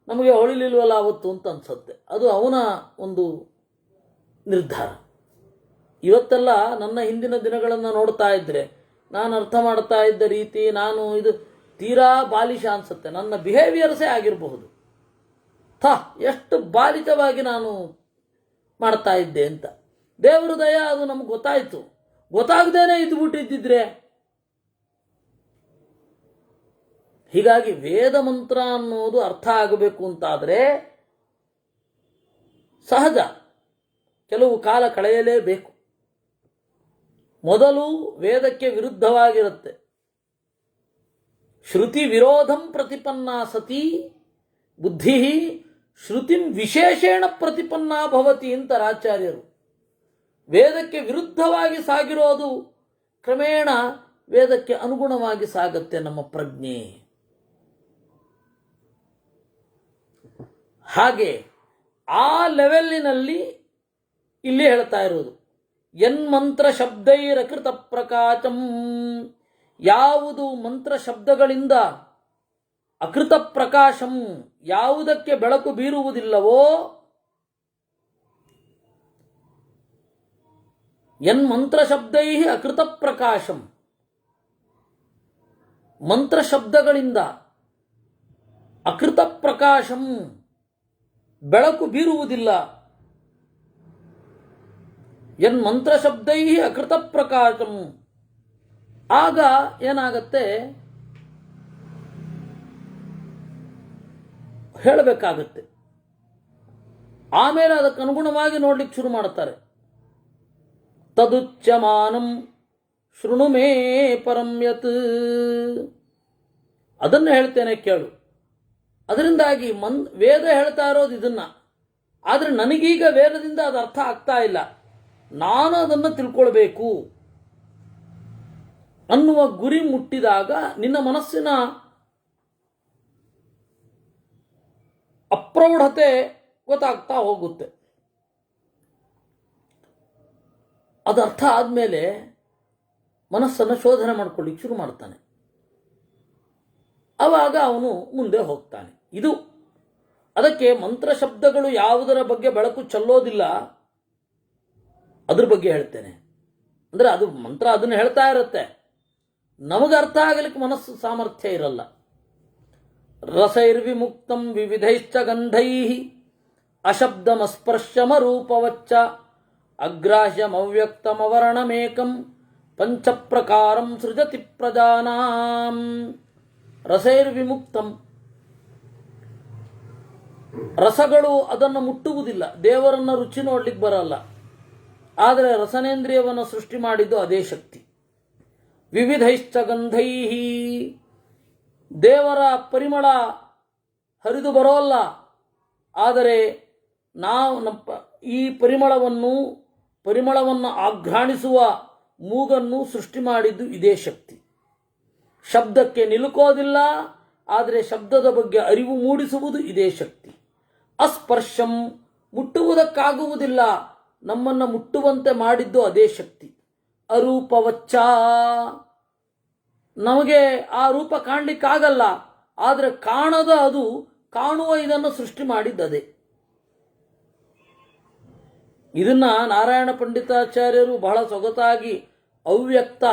ನಮಗೆ ಹೊಳಿಲಿಲ್ವಲ್ಲ ಅವತ್ತು ಅಂತ ಅನ್ಸುತ್ತೆ. ಅದು ಅವನ ಒಂದು ನಿರ್ಧಾರ. ಇವತ್ತೆಲ್ಲ ನನ್ನ ಹಿಂದಿನ ದಿನಗಳನ್ನು ನೋಡ್ತಾ ಇದ್ದರೆ ನಾನು ಅರ್ಥ ಮಾಡ್ತಾ ಇದ್ದ ರೀತಿ, ನಾನು ಇದು ತೀರಾ ಬಾಲಿಶ ಅನ್ಸುತ್ತೆ. ನನ್ನ ಬಿಹೇವಿಯರ್ಸೇ ಆಗಿರಬಹುದು. ಎಷ್ಟು ಬಾಲಿತವಾಗಿ ನಾನು ಮಾಡ್ತಾ ಇದ್ದೆ ಅಂತ. ದೇವರ ದಯ ಅದು ನಮ್ಗೆ ಗೊತ್ತಾಯಿತು. ಗೊತ್ತಾಗದೇನೆ ಇದ್ಬಿಟ್ಟಿದ್ದಿದ್ರೆ. ಹೀಗಾಗಿ ವೇದ ಮಂತ್ರ ಅನ್ನೋದು ಅರ್ಥ ಆಗಬೇಕು ಅಂತಾದರೆ ಸಹಜ ಕೆಲವು ಕಾಲ ಕಳೆಯಲೇಬೇಕು. ಮೊದಲು ವೇದಕ್ಕೆ ವಿರುದ್ಧವಾಗಿರುತ್ತೆ. ಶ್ರುತಿ ವಿರೋಧಂ ಪ್ರತಿಪನ್ನ ಸತಿ ಬುದ್ಧಿ ಶ್ರುತಿಂ ವಿಶೇಷೇಣ ಪ್ರತಿಪನ್ನ ಭವತಿ ಅಂತಾರೆ ಆಚಾರ್ಯರು. ವೇದಕ್ಕೆ ವಿರುದ್ಧವಾಗಿ ಸಾಗಿರೋದು ಕ್ರಮೇಣ ವೇದಕ್ಕೆ ಅನುಗುಣವಾಗಿ ಸಾಗುತ್ತೆ ನಮ್ಮ ಪ್ರಜ್ಞೆ. ಹಾಗೆ ಆ ಲೆವೆಲ್ಲಿನಲ್ಲಿ ಇಲ್ಲಿ ಹೇಳ್ತಾ ಇರೋದು ಯನ್ಮಂತ್ರ ಶಬ್ದೈರಕೃತ ಪ್ರಕಾಶಂ, ಯಾವುದು ಮಂತ್ರ ಶಬ್ದಗಳಿಂದ ಅಕೃತ ಪ್ರಕಾಶಂ, ಯಾವುದಕ್ಕೆ ಬೆಳಕು ಬೀರುವುದಿಲ್ಲವೋ, ಯನ್ಮಂತ್ರ ಶಬ್ದೈ ಅಕೃತ ಪ್ರಕಾಶಂ, ಮಂತ್ರ ಶಬ್ದಗಳಿಂದ ಅಕೃತ ಪ್ರಕಾಶಂ, ಬೆಳಕು ಬೀರುವುದಿಲ್ಲ. ಯನ್ಮಂತ್ರ ಶಬ್ದೈ ಅಕೃತ ಪ್ರಕಾಶಂ, ಆಗ ಏನಾಗತ್ತೆ ಹೇಳಬೇಕಾಗತ್ತೆ. ಆಮೇಲೆ ಅದಕ್ಕೆ ಅನುಗುಣವಾಗಿ ನೋಡ್ಲಿಕ್ಕೆ ಶುರು ಮಾಡುತ್ತಾರೆ. ತದುಚ್ಯಮಾನಂ ಶೃಣು ಮೇ ಪರಂ ಯತ್, ಅದನ್ನು ಹೇಳ್ತೇನೆ ಕೇಳು. ಅದರಿಂದಾಗಿ ವೇದ ಹೇಳ್ತಾ ಇರೋದು ಇದನ್ನ. ಆದರೆ ನನಗೀಗ ವೇದದಿಂದ ಅದು ಅರ್ಥ ಆಗ್ತಾ ಇಲ್ಲ, ನಾನು ಅದನ್ನು ತಿಳ್ಕೊಳ್ಬೇಕು ಅನ್ನುವ ಗುರಿ ಮುಟ್ಟಿದಾಗ ನಿನ್ನ ಮನಸ್ಸಿನ ಅಪ್ರೌಢತೆ ಗೊತ್ತಾಗ್ತಾ ಹೋಗುತ್ತೆ. ಅದು ಅರ್ಥ ಆದಮೇಲೆ ಮನಸ್ಸನ್ನು ಶೋಧನೆ ಮಾಡ್ಕೊಳ್ಳಿಕ್ಕೆ ಶುರು ಮಾಡ್ತಾನೆ. ಆವಾಗ ಅವನು ಮುಂದೆ ಹೋಗ್ತಾನೆ. ಇದು ಅದಕ್ಕೆ ಮಂತ್ರ ಶಬ್ದಗಳು ಯಾವುದರ ಬಗ್ಗೆ ಬೆಳಕು ಚೆಲ್ಲೋದಿಲ್ಲ, ಅದ್ರ ಬಗ್ಗೆ ಹೇಳ್ತೇನೆ. ಅಂದರೆ ಅದು ಮಂತ್ರ ಅದನ್ನು ಹೇಳ್ತಾ ಇರುತ್ತೆ, ನಮಗೆ ಅರ್ಥ ಆಗಲಿಕ್ಕೆ ಮನಸ್ಸು ಸಾಮರ್ಥ್ಯ ಇರಲ್ಲ. ರಸೈರ್ವಿಮುಕ್ತಂ ವಿವಿಧೈಶ್ಚ ಗಂಧೈಃ ಅಶಬ್ದಮಸ್ಪರ್ಶಮರೂಪವಚ್ಚ ಅಗ್ರಾಹ್ಯಮವ್ಯಕ್ತಮವರ್ಣಮೇಕಂ ಪಂಚಪ್ರಕಾರಂ ಸೃಜತಿ ಪ್ರಜಾನಾಂ ರಸೈರ್ವಿಮುಕ್ತಂ. ರಸಗಳು ಅದನ್ನು ಮುಟ್ಟುವುದಿಲ್ಲ, ದೇವರನ್ನು ರುಚಿ ನೋಡ್ಲಿಕ್ಕೆ ಬರಲ್ಲ. ಆದರೆ ರಸನೇಂದ್ರಿಯವನ್ನು ಸೃಷ್ಟಿ ಮಾಡಿದ್ದು ಅದೇ ಶಕ್ತಿ. ವಿವಿಧೈಶ್ಚ ಗಂಧೈಹಿ, ದೇವರ ಪರಿಮಳ ಹರಿದು ಬರೋಲ್ಲ, ಆದರೆ ಈ ಪರಿಮಳವನ್ನು ಆಘ್ರಾಣಿಸುವ ಮೂಗನ್ನು ಸೃಷ್ಟಿ ಮಾಡಿದ್ದು ಇದೇ ಶಕ್ತಿ. ಶಬ್ದಕ್ಕೆ ನಿಲುಕೋದಿಲ್ಲ, ಆದರೆ ಶಬ್ದದ ಬಗ್ಗೆ ಅರಿವು ಮೂಡಿಸುವುದು ಇದೇ ಶಕ್ತಿ. ಅಸ್ಪರ್ಶಂ, ಮುಟ್ಟುವುದಕ್ಕಾಗುವುದಿಲ್ಲ, ನಮ್ಮನ್ನು ಮುಟ್ಟುವಂತೆ ಮಾಡಿದ್ದು ಅದೇ ಶಕ್ತಿ. ಅರೂಪವಚ್ಚ, ನಮಗೆ ಆ ರೂಪ ಕಾಣಲಿಕ್ಕಾಗಲ್ಲ, ಆದರೆ ಕಾಣದ ಅದು ಕಾಣುವ ಇದನ್ನು ಸೃಷ್ಟಿ ಮಾಡಿದ್ದದೆ. ಇದನ್ನ ನಾರಾಯಣ ಪಂಡಿತಾಚಾರ್ಯರು ಬಹಳ ಸೊಗಸಾಗಿ ಅವ್ಯಕ್ತ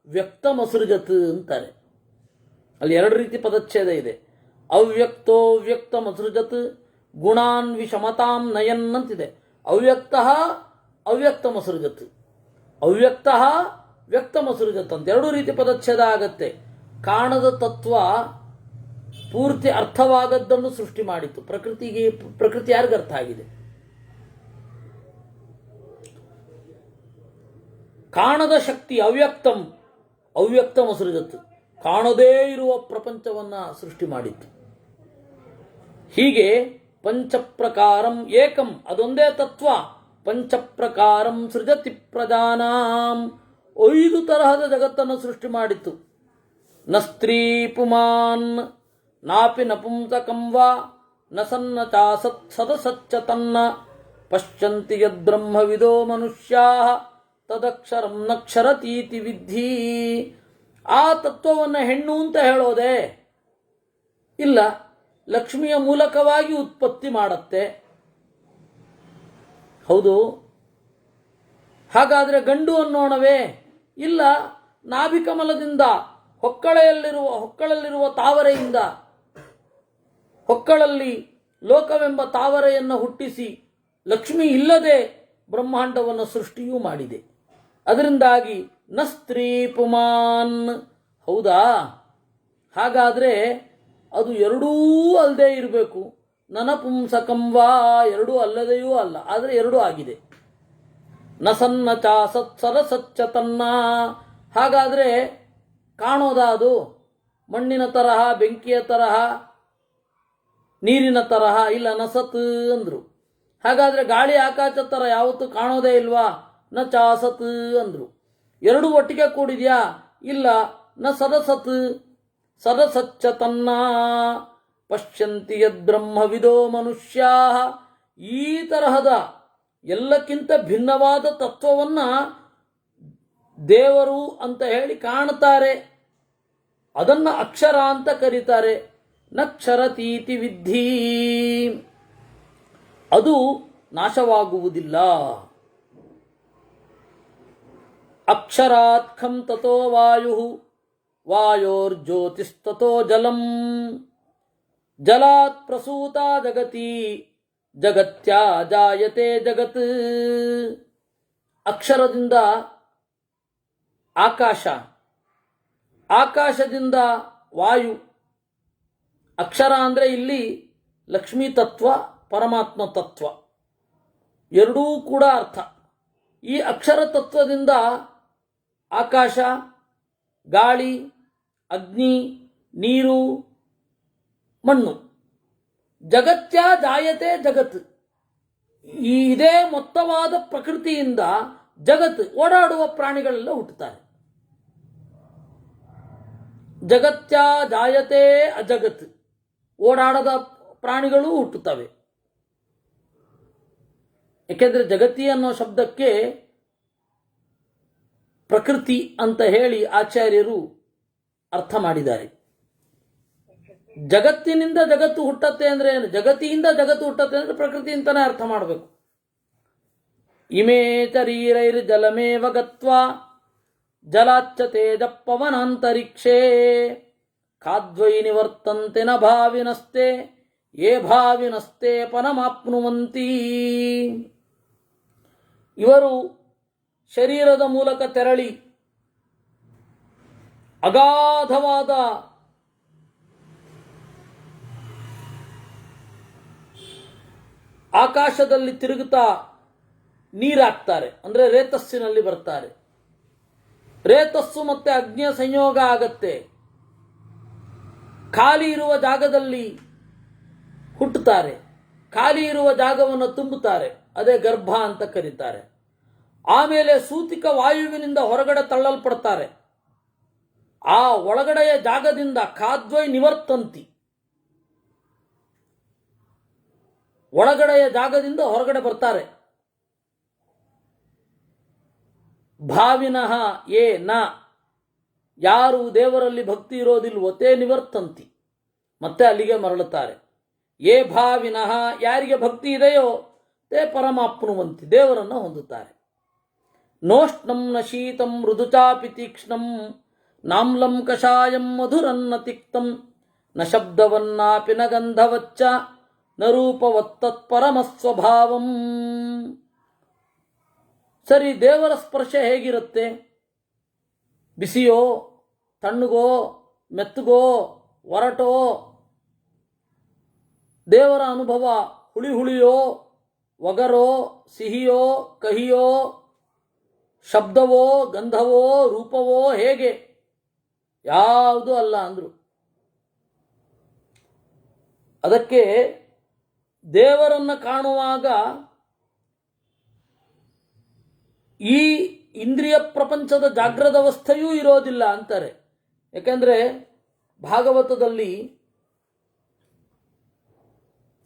ವ್ಯಕ್ತಮಸೃಜತ್ ಅಂತಾರೆ. ಅಲ್ಲಿ ಎರಡು ರೀತಿ ಪದಚ್ಛೇದ ಇದೆ. ಅವ್ಯಕ್ತೋ ವ್ಯಕ್ತಮಸೃಜತ್ ಗುಣಾನ್ ವಿಷಮತಾಂ ನಯನ್ ಅಂತಿದೆ. ಅವ್ಯಕ್ತ ಅವ್ಯಕ್ತಮಸೃಜತ್, ಅವ್ಯಕ್ತ ವ್ಯಕ್ತಮಸೃಜತ್ ಅಂತ ಎರಡು ರೀತಿ ಪದಚ್ಛೇದ ಆಗತ್ತೆ. ಕಾಣದ ತತ್ವ ಪೂರ್ತಿ ಅರ್ಥವಾಗದ್ದನ್ನು ಸೃಷ್ಟಿ ಮಾಡಿತು. ಪ್ರಕೃತಿ ಯಾರಿಗ ಅರ್ಥ ಆಗಿದೆ? ಕಾಣದ ಶಕ್ತಿ ಅವ್ಯಕ್ತಂ ಅವ್ಯಕ್ತಮಸೃಜತ್, ಕಾಣದೇ ಇರುವ ಪ್ರಪಂಚವನ್ನ ಸೃಷ್ಟಿ ಮಾಡಿತ್ತು. ಹೀಗೆ ಪಂಚಪ್ರಕಾರಂ ಏಕಂ, ಅದೊಂದೇ ತತ್ವ. ಪಂಚಪ್ರಕಾರಂ ಸೃಜತಿ ಪ್ರಜಾನಾಂ, 5 ತರಹದ ಜಗತ್ತನ್ನು ಸೃಷ್ಟಿ ಮಾಡಿತ್ತು. ನ ಸ್ತ್ರೀ ಪುಮಾನ್ ನಾಪಿ ನಪುಂಸಕಂ ವಾ ನ ಸನ್ನ ಚಾಸತ್ ಸದಸಚ್ಚ ತನ್ನ ಪಶ್ಯಂತಿ ಯದ್ಬ್ರಹ್ಮವಿದೋ ಮನುಷ್ಯಾಃ ತದಕ್ಷರಂ ನಕ್ಷರತೀತಿ ವಿದ್ಧಿ. ಆ ತತ್ವವನ್ನು ಹೆಣ್ಣು ಅಂತ ಹೇಳೋದೆ ಇಲ್ಲ, ಲಕ್ಷ್ಮಿಯ ಮೂಲಕವಾಗಿ ಉತ್ಪತ್ತಿ ಮಾಡತ್ತೆ. ಹೌದು. ಹಾಗಾದರೆ ಗಂಡು ಅನ್ನೋಣವೇ? ಇಲ್ಲ, ನಾಭಿಕಮಲದಿಂದ ಹೊಕ್ಕಳಲ್ಲಿರುವ ತಾವರೆಯಿಂದ, ಹೊಕ್ಕಳಲ್ಲಿ ಲೋಕವೆಂಬ ತಾವರೆಯನ್ನು ಹುಟ್ಟಿಸಿ ಲಕ್ಷ್ಮಿ ಇಲ್ಲದೆ ಬ್ರಹ್ಮಾಂಡವನ್ನು ಸೃಷ್ಟಿಯೂ ಮಾಡಿದೆ. ಅದರಿಂದಾಗಿ ನ ಸ್ತ್ರೀ ಪುಮಾನ್. ಹೌದಾ? ಹಾಗಾದರೆ ಅದು ಎರಡೂ ಅಲ್ಲದೆ ಇರಬೇಕು. ನನಪುಂಸಕಂ ವಾ, ಎರಡೂ ಅಲ್ಲದೆಯೂ ಅಲ್ಲ, ಆದರೆ ಎರಡೂ ಆಗಿದೆ. ನ ಸನ್ನ ಚಾಸತ್ ಸರಸಚ್ಚ ತನ್ನ. ಹಾಗಾದರೆ ಕಾಣೋದಾ ಅದು? ಮಣ್ಣಿನ ತರಹ, ಬೆಂಕಿಯ ತರಹ, ನೀರಿನ ತರಹ? ಇಲ್ಲ, ನಸತ್ ಅಂದ್ರು. ಹಾಗಾದರೆ ಗಾಳಿ ಆಕಾಶ ಥರ ಯಾವತ್ತೂ ಕಾಣೋದೇ ಇಲ್ವಾ? ನ ಚಾಸತ್ ಅಂದ್ರು. ಎರಡು ಒಟ್ಟಿಗೆ ಕೂಡಿದ್ಯಾ? ಇಲ್ಲ, ನ ಸದಸತ್ ಸದಸಚ್ಚ ತನ್ನ ಪಶ್ಯಂತಿ ಯದ್ಬ್ರಹ್ಮವಿದೋ ಮನುಷ್ಯಾ. ಈ ತರಹದ ಎಲ್ಲಕ್ಕಿಂತ ಭಿನ್ನವಾದ ತತ್ವವನ್ನ ದೇವರು ಅಂತ ಹೇಳಿ ಕಾಣ್ತಾರೆ. ಅದನ್ನ ಅಕ್ಷರ ಅಂತ ಕರೀತಾರೆ. ನಕ್ಷರತೀತಿ ವಿದ್ಧಿ, ಅದು ನಾಶವಾಗುವುದಿಲ್ಲ. ಅಕ್ಷರಾತ್ ಖಂ ತತೋ ವಾಯು, ವಾಯೋರ್ಜ್ಯೋತಿಸ್ತತೋ ಜಲಂ, ಜಲಾತ್ ಪ್ರಸೂತ ಜಗತಿ, ಜಗತ್ಯಾ ಜಾಯತೆ ಜಗತ್. ಅಕ್ಷರದಿಂದ ಆಕಾಶ, ಆಕಾಶದಿಂದ ವಾಯು. ಅಕ್ಷರ ಅಂದರೆ ಇಲ್ಲಿ ಲಕ್ಷ್ಮೀ ತತ್ವ, ಪರಮಾತ್ಮ ತತ್ವ ಎರಡೂ ಕೂಡ ಅರ್ಥ. ಈ ಅಕ್ಷರ ತತ್ವದಿಂದ ಆಕಾಶ, ಗಾಳಿ, ಅಗ್ನಿ, ನೀರು, ಮಣ್ಣು. ಜಗತ್ಯ ಜಾಯತೆ ಜಗತ್, ಈ ಇದೇ ಮೊತ್ತವಾದ ಪ್ರಕೃತಿಯಿಂದ ಜಗತ್, ಓಡಾಡುವ ಪ್ರಾಣಿಗಳೆಲ್ಲ ಹುಟ್ಟುತ್ತಾರೆ. ಜಗತ್ಯ ಜಾಯತೆ ಅಜಗತ್, ಓಡಾಡದ ಪ್ರಾಣಿಗಳು ಹುಟ್ಟುತ್ತವೆ. ಏಕೆಂದರೆ ಜಗತಿ ಅನ್ನೋ ಶಬ್ದಕ್ಕೆ ಪ್ರಕೃತಿ ಅಂತ ಹೇಳಿ ಆಚಾರ್ಯರು ಅರ್ಥ ಮಾಡಿದ್ದಾರೆ. ಜಗತ್ತಿನಿಂದ ಜಗತ್ತು ಹುಟ್ಟತ್ತೆ ಅಂದ್ರೆ ಏನು? ಜಗತ್ತಿಯಿಂದ ಜಗತ್ತು ಹುಟ್ಟತ್ತೆ ಅಂದ್ರೆ ಪ್ರಕೃತಿ ಅಂತಾನೆ ಅರ್ಥ ಮಾಡಬೇಕು. ಇಮೇ ಶರೀರೈರ್ ಜಲಮೇವ ಗತ್ವಾ ಜಲಾಚ್ಚ ತೇಜ ಪವನಾಂತರಿಕ್ಷೇ ಖಾದ್ವೈ ನಿವರ್ತಂತೆ ನ ಭಾವಿನಸ್ತೆ ಯೇ ಭಾವಿನಸ್ತೆ ಪನಮಾಪ್ನುವಂತಿ. ಇವರು ಶರೀರದ ಮೂಲಕ ತೆರಳಿ ಅಗಾಧವಾದ ಆಕಾಶದಲ್ಲಿ ತಿರುಗುತ್ತಾ ನೀರಾಕ್ತಾರೆ, ಅಂದರೆ ರೇತಸ್ಸಿನಲ್ಲಿ ಬರ್ತಾರೆ. ರೇತಸ್ಸು ಮತ್ತೆ ಅಗ್ನಿಯ ಸಂಯೋಗ ಆಗತ್ತೆ, ಖಾಲಿ ಇರುವ ಜಾಗದಲ್ಲಿ ಹುಟ್ಟುತ್ತಾರೆ, ಖಾಲಿ ಇರುವ ಜಾಗವನ್ನು ತುಂಬುತ್ತಾರೆ, ಅದೇ ಗರ್ಭ ಅಂತ ಕರೀತಾರೆ. ಆಮೇಲೆ ಸೂತಿಕ ವಾಯುವಿನಿಂದ ಹೊರಗಡೆ ತಳ್ಳಲ್ಪಡ್ತಾರೆ. ಆ ಒಳಗಡೆಯ ಜಾಗದಿಂದ ಖಾದ್ವೈ ನಿವರ್ತಂತಿ, ಒಳಗಡೆಯ ಜಾಗದಿಂದ ಹೊರಗಡೆ ಬರ್ತಾರೆ. ಭಾವಿನಃ ಯೇ ನ, ಯಾರು ದೇವರಲ್ಲಿ ಭಕ್ತಿ ಇರೋದಿಲ್ವೋ ತೇ ನಿವರ್ತಂತಿ, ಮತ್ತೆ ಅಲ್ಲಿಗೆ ಮರಳುತ್ತಾರೆ. ಯೇ ಭಾವಿನಃ, ಯಾರಿಗೆ ಭಕ್ತಿ ಇದೆಯೋ ತೇ ಪರಮಾಪ್ನುವಂತಿ, ದೇವರನ್ನು ಹೊಂದುತ್ತಾರೆ. ನೋಷ್ಣಂ ನ ಶೀತಂ ಮೃದುಚಾಪಿ ತೀಕ್ಷ್ಣಂ ನಾಮ್ಲಂ ಕಷಾಯಂ ಮಧುರನ್ನ ತಿಕ್ತಂ ನ ಶಬ್ದವನ್ನಾಪಿ ನ ಗಂಧವಚ್ಚ ನ ರೂಪವತ್ತತ್ಪರಮಸ್ವಭಾವಂ. ಸರಿ, ದೇವರ ಸ್ಪರ್ಶ ಹೇಗಿರುತ್ತೆ? ಬಿಸಿಯೋ, ತಣ್ಣಗೋ, ಮೆತ್ತಗೋ, ಒರಟೋ? ದೇವರ ಅನುಭವ ಹುಳಿ ಹುಳಿಯೋ, ಒಗರೋ, ಸಿಹಿಯೋ, ಕಹಿಯೋ, ಶಬ್ದವೋ, ಗಂಧವೋ, ರೂಪವೋ, ಹೇಗೆ? ಯಾವುದೂ ಅಲ್ಲ ಅಂದ್ರು. ಅದಕ್ಕೆ ದೇವರನ್ನು ಕಾಣುವಾಗ ಈ ಇಂದ್ರಿಯ ಪ್ರಪಂಚದ ಜಾಗ್ರದ ಅವಸ್ಥೆಯೂ ಇರೋದಿಲ್ಲ ಅಂತಾರೆ. ಯಾಕೆಂದರೆ ಭಾಗವತದಲ್ಲಿ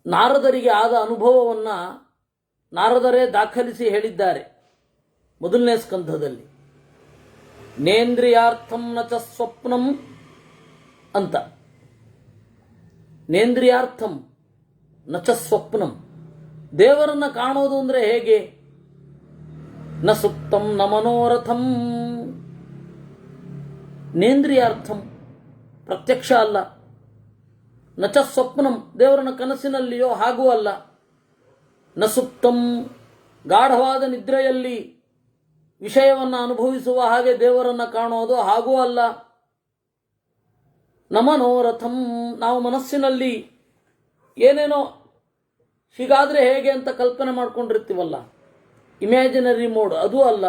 ನಾರದರಿಗೆ ಆದ ಅನುಭವವನ್ನು ನಾರದರೇ ದಾಖಲಿಸಿ ಹೇಳಿದ್ದಾರೆ. ಮೊದಲನೇ ಸ್ಕಂಧದಲ್ಲಿ ನೇಂದ್ರಿಯಾರ್ಥಂ ನ ಚ ಸ್ವಪ್ನಂ ಅಂತ. ನೇಂದ್ರಿಯಾರ್ಥಂ ನ ಚ ಸ್ವಪ್ನಂ, ದೇವರನ್ನು ಕಾಣೋದು ಅಂದರೆ ಹೇಗೆ? ನ ಸುಪ್ತಂ ನ ಮನೋರಥಂ. ನೇಂದ್ರಿಯಾರ್ಥಂ ಪ್ರತ್ಯಕ್ಷ ಅಲ್ಲ, ನ ಚ ಸ್ವಪ್ನಂ ದೇವರನ್ನ ಕನಸಿನಲ್ಲಿಯೋ ಹಾಗೂ ಅಲ್ಲ, ನ ಸುಪ್ತಂ ಗಾಢವಾದ ನಿದ್ರೆಯಲ್ಲಿ ವಿಷಯವನ್ನು ಅನುಭವಿಸುವ ಹಾಗೆ ದೇವರನ್ನು ಕಾಣೋದು ಹಾಗೂ ಅಲ್ಲ, ನ ಮನೋರಥಂ ನಾವು ಮನಸ್ಸಿನಲ್ಲಿ ಏನೇನೋ ಹೀಗಾದರೆ ಹೇಗೆ ಅಂತ ಕಲ್ಪನೆ ಮಾಡ್ಕೊಂಡಿರ್ತೀವಲ್ಲ, ಇಮ್ಯಾಜಿನರಿ ಮೋಡ್, ಅದು ಅಲ್ಲ.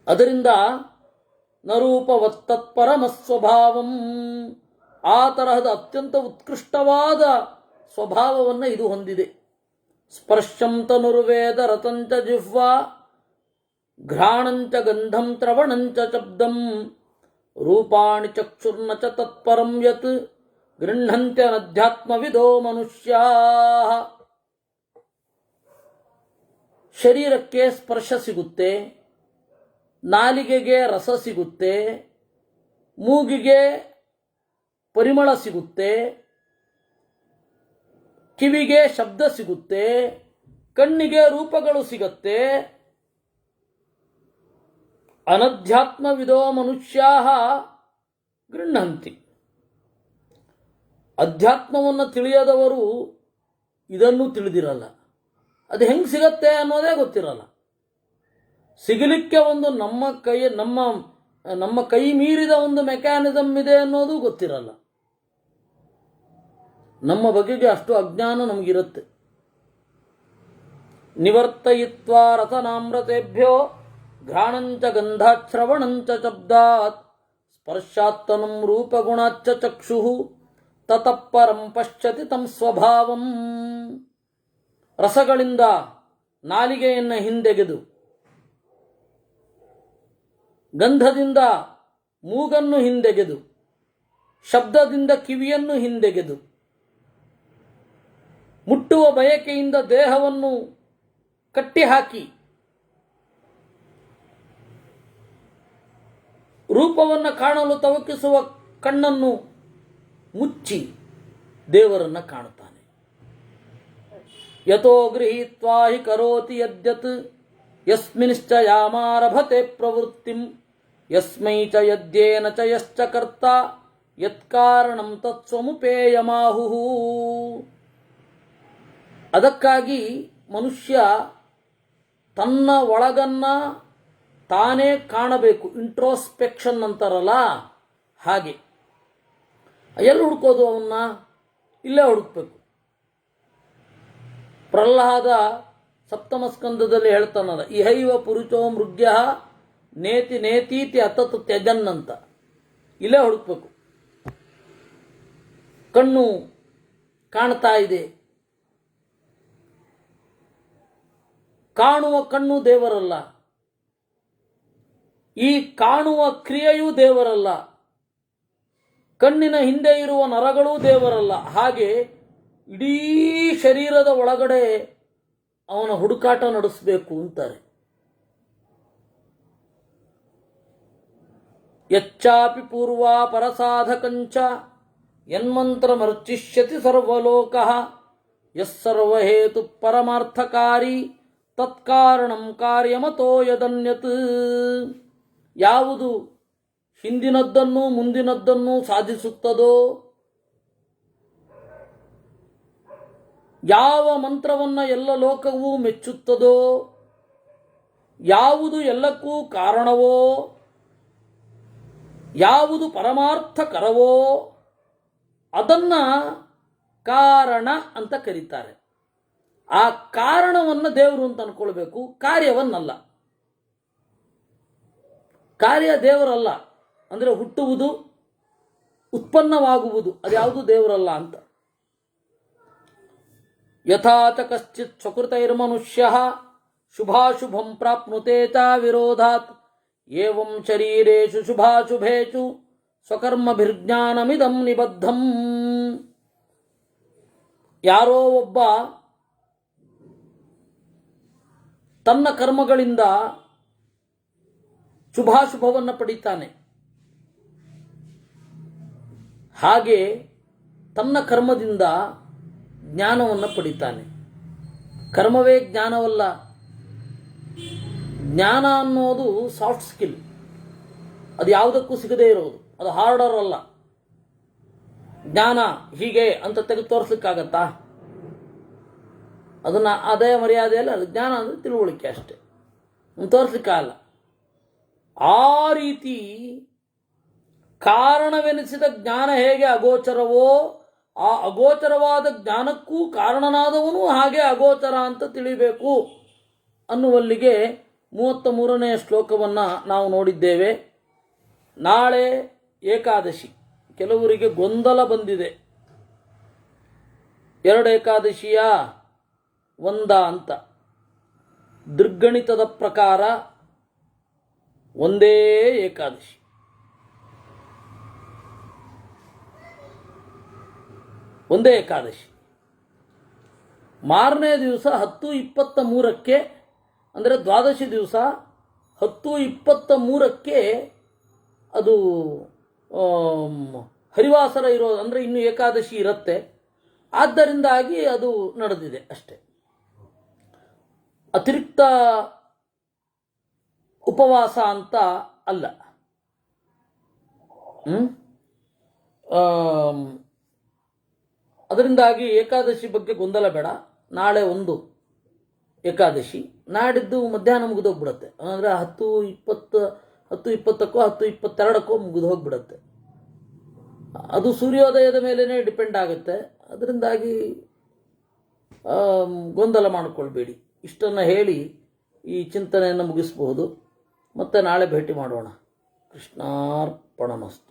ಅದರಿಂದ ನರೂಪವತ್ತತ್ಪರಮಸ್ವಭಾವಂ, ಆ ತರಹದ ಅತ್ಯಂತ ಉತ್ಕೃಷ್ಟವಾದ ಸ್ವಭಾವವನ್ನು ಇದು ಹೊಂದಿದೆ. ಸ್ಪರ್ಶಂ ತನುರ್ವೇದ ರತಂಚ ಜಿಹ್ವಾ ಘ್ರಾಣಂಚ ಗಂಧಂ ತ್ರವಣಂಚ ಶಬ್ದಂ ರೂಪಾಣಿ ಚಕ್ಷುರ್ನ ಚ ತತ್ಪರಂ ಯತ್ ಗೃಹ್ಣಂತ್ಯನಧ್ಯಾತ್ಮವಿದೋ ಮನುಷ್ಯಾ. ಶರೀರಕ್ಕೆ ಸ್ಪರ್ಶ ಸಿಗುತ್ತೆ, ನಾಲಿಗೆಗೆ ರಸ ಸಿಗುತ್ತೆ, ಮೂಗಿಗೆ ಪರಿಮಳ ಸಿಗುತ್ತೆ, ಕಿವಿಗೆ ಶಬ್ದ ಸಿಗುತ್ತೆ, ಕಣ್ಣಿಗೆ ರೂಪಗಳು ಸಿಗುತ್ತೆ. ಅನಧ್ಯಾತ್ಮವಿದೋ ಮನುಷ್ಯಾ ಗೃಹ್ಣಂತಿ, ಅಧ್ಯಾತ್ಮವನ್ನು ತಿಳಿಯದವರು ಇದನ್ನು ತಿಳಿದಿರಲ್ಲ. ಅದು ಹೆಂಗೆ ಸಿಗತ್ತೆ ಅನ್ನೋದೇ ಗೊತ್ತಿರಲ್ಲ. ಸಿಗಲಿಕ್ಕೆ ಒಂದು ನಮ್ಮ ಕೈ ಮೀರಿದ ಒಂದು ಮೆಕ್ಯಾನಿಸಮ್ ಇದೆ ಅನ್ನೋದು ಗೊತ್ತಿರಲ್ಲ. ನಮ್ಮ ಬಗೆಗೆ ಅಷ್ಟು ಅಜ್ಞಾನ ನಮಗಿರುತ್ತೆ. ನಿವರ್ತಯಿತ್ವಾ ರತನಾಮೃತೇಭ್ಯೋ ಘ್ರಾಣಂಚ ಗಂಧಾಶ್ರವಣಂಚ ಶಬ್ದಾತ್ ಸ್ಪರ್ಶಾತ್ತನಂ ರೂಪಗುಣಾಚ್ಚ ಚಕ್ಷುಃ ತತಃಪರಂ ಪಶ್ಯತಿ ತಂ ಸ್ವಭಾವಂ. ರಸಗಳಿಂದ ನಾಲಿಗೆಯನ್ನು ಹಿಂದೆಗೆದು, ಗಂಧದಿಂದ ಮೂಗನ್ನು ಹಿಂದೆಗೆದು, ಶಬ್ದದಿಂದ ಕಿವಿಯನ್ನು ಹಿಂದೆಗೆದು, ಮುಟ್ಟುವ ಬಯಕೆಯಿಂದ ದೇಹವನ್ನು ಕಟ್ಟಿಹಾಕಿ, ರೂಪವನ್ನು ಕಾಣಲು ತವಕಿಸುವ ಕಣ್ಣನ್ನು ಮುಚ್ಚಿ ದೇವರನ್ನು ಕಾಣುತ್ತಾನೆ. ಯತೋ ಗೃಹೀತ್ವಾ ಹಿ ಕರೋತಿ ಯದ್ಯತ್ ಯಸ್ಮಿನ್ಶ್ಚ ಯಾಮಾರಭತೆ ಪ್ರವೃತ್ತಿಂ ಯಸ್ಮೈ ಚ ಯದ್ಯೇನ ಚ ಯಶ್ಚ ಕರ್ತ ಯತ್ಕಾರಣಂ ತತ್ಸ್ವಮುಪೇಯಮಾಹುಃ. ಅದಕ್ಕಾಗಿ ಮನುಷ್ಯ ತನ್ನ ಒಳಗನ್ನ ತಾನೇ ಕಾಣಬೇಕು, ಇಂಟ್ರೋಸ್ಪೆಕ್ಷನ್ ಅಂತಾರಲ್ಲ ಹಾಗೆ. ಎಲ್ಲಿ ಹುಡುಕೋದು ಅವನ್ನ? ಇಲ್ಲೇ ಹುಡುಕ್ಬೇಕು. ಪ್ರಹ್ಲಾದ ಸಪ್ತಮ ಸ್ಕಂದದಲ್ಲಿ ಹೇಳ್ತಾನಲ್ಲ, ಇಹೈವ ಪುರುಷೋ ಮೃಗ್ಯ ನೇತಿ ನೇತೀತಿ ಅತತ್ ತ್ಯಜನ್ ಅಂತ. ಇಲ್ಲೇ ಹುಡುಕ್ಬೇಕು. ಕಣ್ಣು ಕಾಣ್ತಾ ಇದೆ, ಕಾಣುವ ಕಣ್ಣು ದೇವರಲ್ಲ, ಈ ಕಾಣುವ ಕ್ರಿಯೆಯೂ ದೇವರಲ್ಲ, ಕಣ್ಣಿನ ಹಿಂದೆ ಇರುವ ನರಗಳೂ ದೇವರಲ್ಲ. ಹಾಗೆ ಇಡೀ ಶರೀರದ ಒಳಗಡೆ ಅವನ ಹುಡುಕಾಟ ನಡೆಸಬೇಕು ಅಂತಾರೆ. ಯಚ್ಚಾಪಿ ಪೂರ್ವಾ ಪರಸಾಧಕಂಚ ಯನ್ಮಂತ್ರಮರ್ಚಿಷ್ಯತಿ ಸರ್ವಲೋಕಃ ಯಸ್ಸರ್ವಹೇತು ಪರಮಾರ್ಥಕಾರಿ ತತ್ಕಾರಣಂ ಕಾರ್ಯಮತೋ ಯದನ್ಯತ್. ಯಾವುದು ಹಿಂದಿನದ್ದನ್ನು ಮುಂದಿನದ್ದನ್ನು ಸಾಧಿಸುತ್ತದೋ, ಯಾವ ಮಂತ್ರವನ್ನು ಎಲ್ಲ ಲೋಕವೂ ಮೆಚ್ಚುತ್ತದೋ, ಯಾವುದು ಎಲ್ಲಕ್ಕೂ ಕಾರಣವೋ, ಯಾವುದು ಪರಮಾರ್ಥಕರವೋ ಅದನ್ನ ಕಾರಣ ಅಂತ ಕರೀತಾರೆ. ಆ ಕಾರಣವನ್ನು ದೇವರು ಅಂತ ಅನ್ಕೊಳ್ಬೇಕು, ಕಾರ್ಯವನ್ನಲ್ಲ. ಕಾರ್ಯ ದೇವರಲ್ಲ ಅಂದರೆ ಹುಟ್ಟುವುದು, ಉತ್ಪನ್ನವಾಗುವುದು ಅದ್ಯಾವುದು ದೇವರಲ್ಲ ಅಂತ. ಯಥಾಚ ಕಶ್ಚಿತ್ ಸ್ವಕೃತೈರ್ಮನುಷ್ಯ ಶುಭಾಶುಭಂ ಪ್ರಾಪ್ನುತೆ ಚ ವಿರೋಧಾತ್ ಏವಂ ಶರೀರೇಷು ಶುಭಾಶುಭೇಷು ಸ್ವಕರ್ಮಭಿರ್ಜ್ಞಾನಮಿದಂ ನಿಬದ್ಧಂ. ಯಾರೋ ಒಬ್ಬ ತನ್ನ ಕರ್ಮಗಳಿಂದ ಶುಭಾಶುಭವನ್ನು ಪಡಿತಾನೆ, ಹಾಗೆ ತನ್ನ ಕರ್ಮದಿಂದ ಜ್ಞಾನವನ್ನು ಪಡಿತಾನೆ. ಕರ್ಮವೇ ಜ್ಞಾನವಲ್ಲ. ಜ್ಞಾನ ಅನ್ನೋದು ಸಾಫ್ಟ್ ಸ್ಕಿಲ್, ಅದು ಯಾವುದಕ್ಕೂ ಸಿಗದೇ ಇರೋದು, ಅದು ಹಾರ್ಡರ್ ಅಲ್ಲ. ಜ್ಞಾನ ಹೀಗೆ ಅಂತ ತೆಗೆದು ತೋರಿಸ್ಲಿಕ್ಕಾಗತ್ತಾ? ಅದನ್ನು ಅದೇ ಮರ್ಯಾದೆಯಲ್ಲಿ ಅದು ಜ್ಞಾನ ಅಂದರೆ ತಿಳುವಳಿಕೆ ಅಷ್ಟೆ, ತೋರಿಸ್ಲಿಕ್ಕಾಗಲ್ಲ. ಆ ರೀತಿ ಕಾರಣವೆನಿಸಿದ ಜ್ಞಾನ ಹೇಗೆ ಅಗೋಚರವೋ, ಆ ಅಗೋಚರವಾದ ಜ್ಞಾನಕ್ಕೂ ಕಾರಣನಾದವನು ಹಾಗೆ ಅಗೋಚರ ಅಂತ ತಿಳಿಬೇಕು ಅನ್ನುವಲ್ಲಿಗೆ 33ನೇ ಶ್ಲೋಕವನ್ನು ನಾವು ನೋಡಿದ್ದೇವೆ. ನಾಳೆ ಏಕಾದಶಿ. ಕೆಲವರಿಗೆ ಗೊಂದಲ ಬಂದಿದೆ, 2 ಏಕಾದಶಿಯ ಒಂದ ಅಂತ. ದೃಗ್ಗಣಿತದ ಪ್ರಕಾರ ಒಂದೇ ಏಕಾದಶಿ. ಒಂದೇ ಏಕಾದಶಿ. ಮಾರನೇ ದಿವಸ 10:23ಕ್ಕೆ ಅಂದರೆ ದ್ವಾದಶಿ ದಿವಸ 10:23ಕ್ಕೆ ಅದು ಹರಿವಾಸರ ಇರೋದು, ಅಂದರೆ ಇನ್ನು ಏಕಾದಶಿ ಇರುತ್ತೆ. ಆದ್ದರಿಂದಾಗಿ ಅದು ನಡೆದಿದೆ ಅಷ್ಟೆ. ಅತಿರಿಕ್ತ ಉಪವಾಸ ಅಂತ ಅಲ್ಲ. ಅದರಿಂದಾಗಿ ಏಕಾದಶಿ ಬಗ್ಗೆ ಗೊಂದಲ ಬೇಡ. ನಾಳೆ ಒಂದು ಏಕಾದಶಿ, ನಾಡಿದ್ದು ಮಧ್ಯಾಹ್ನ ಮುಗಿದೋಗ್ಬಿಡುತ್ತೆ. ಅಂದರೆ 10:20 10:20ಕ್ಕೋ 10:22ಕ್ಕೋ ಮುಗಿದು ಹೋಗ್ಬಿಡುತ್ತೆ. ಅದು ಸೂರ್ಯೋದಯದ ಮೇಲೇ ಡಿಪೆಂಡ್ ಆಗುತ್ತೆ. ಅದರಿಂದಾಗಿ ಗೊಂದಲ ಮಾಡಿಕೊಳ್ಬೇಡಿ. ಇಷ್ಟನ್ನು ಹೇಳಿ ಈ ಚಿಂತನೆಯನ್ನು ಮುಗಿಸಬಹುದು. ಮತ್ತೆ ನಾಳೆ ಭೇಟಿ ಮಾಡೋಣ. ಕೃಷ್ಣಾರ್ಪಣಮಸ್ತು.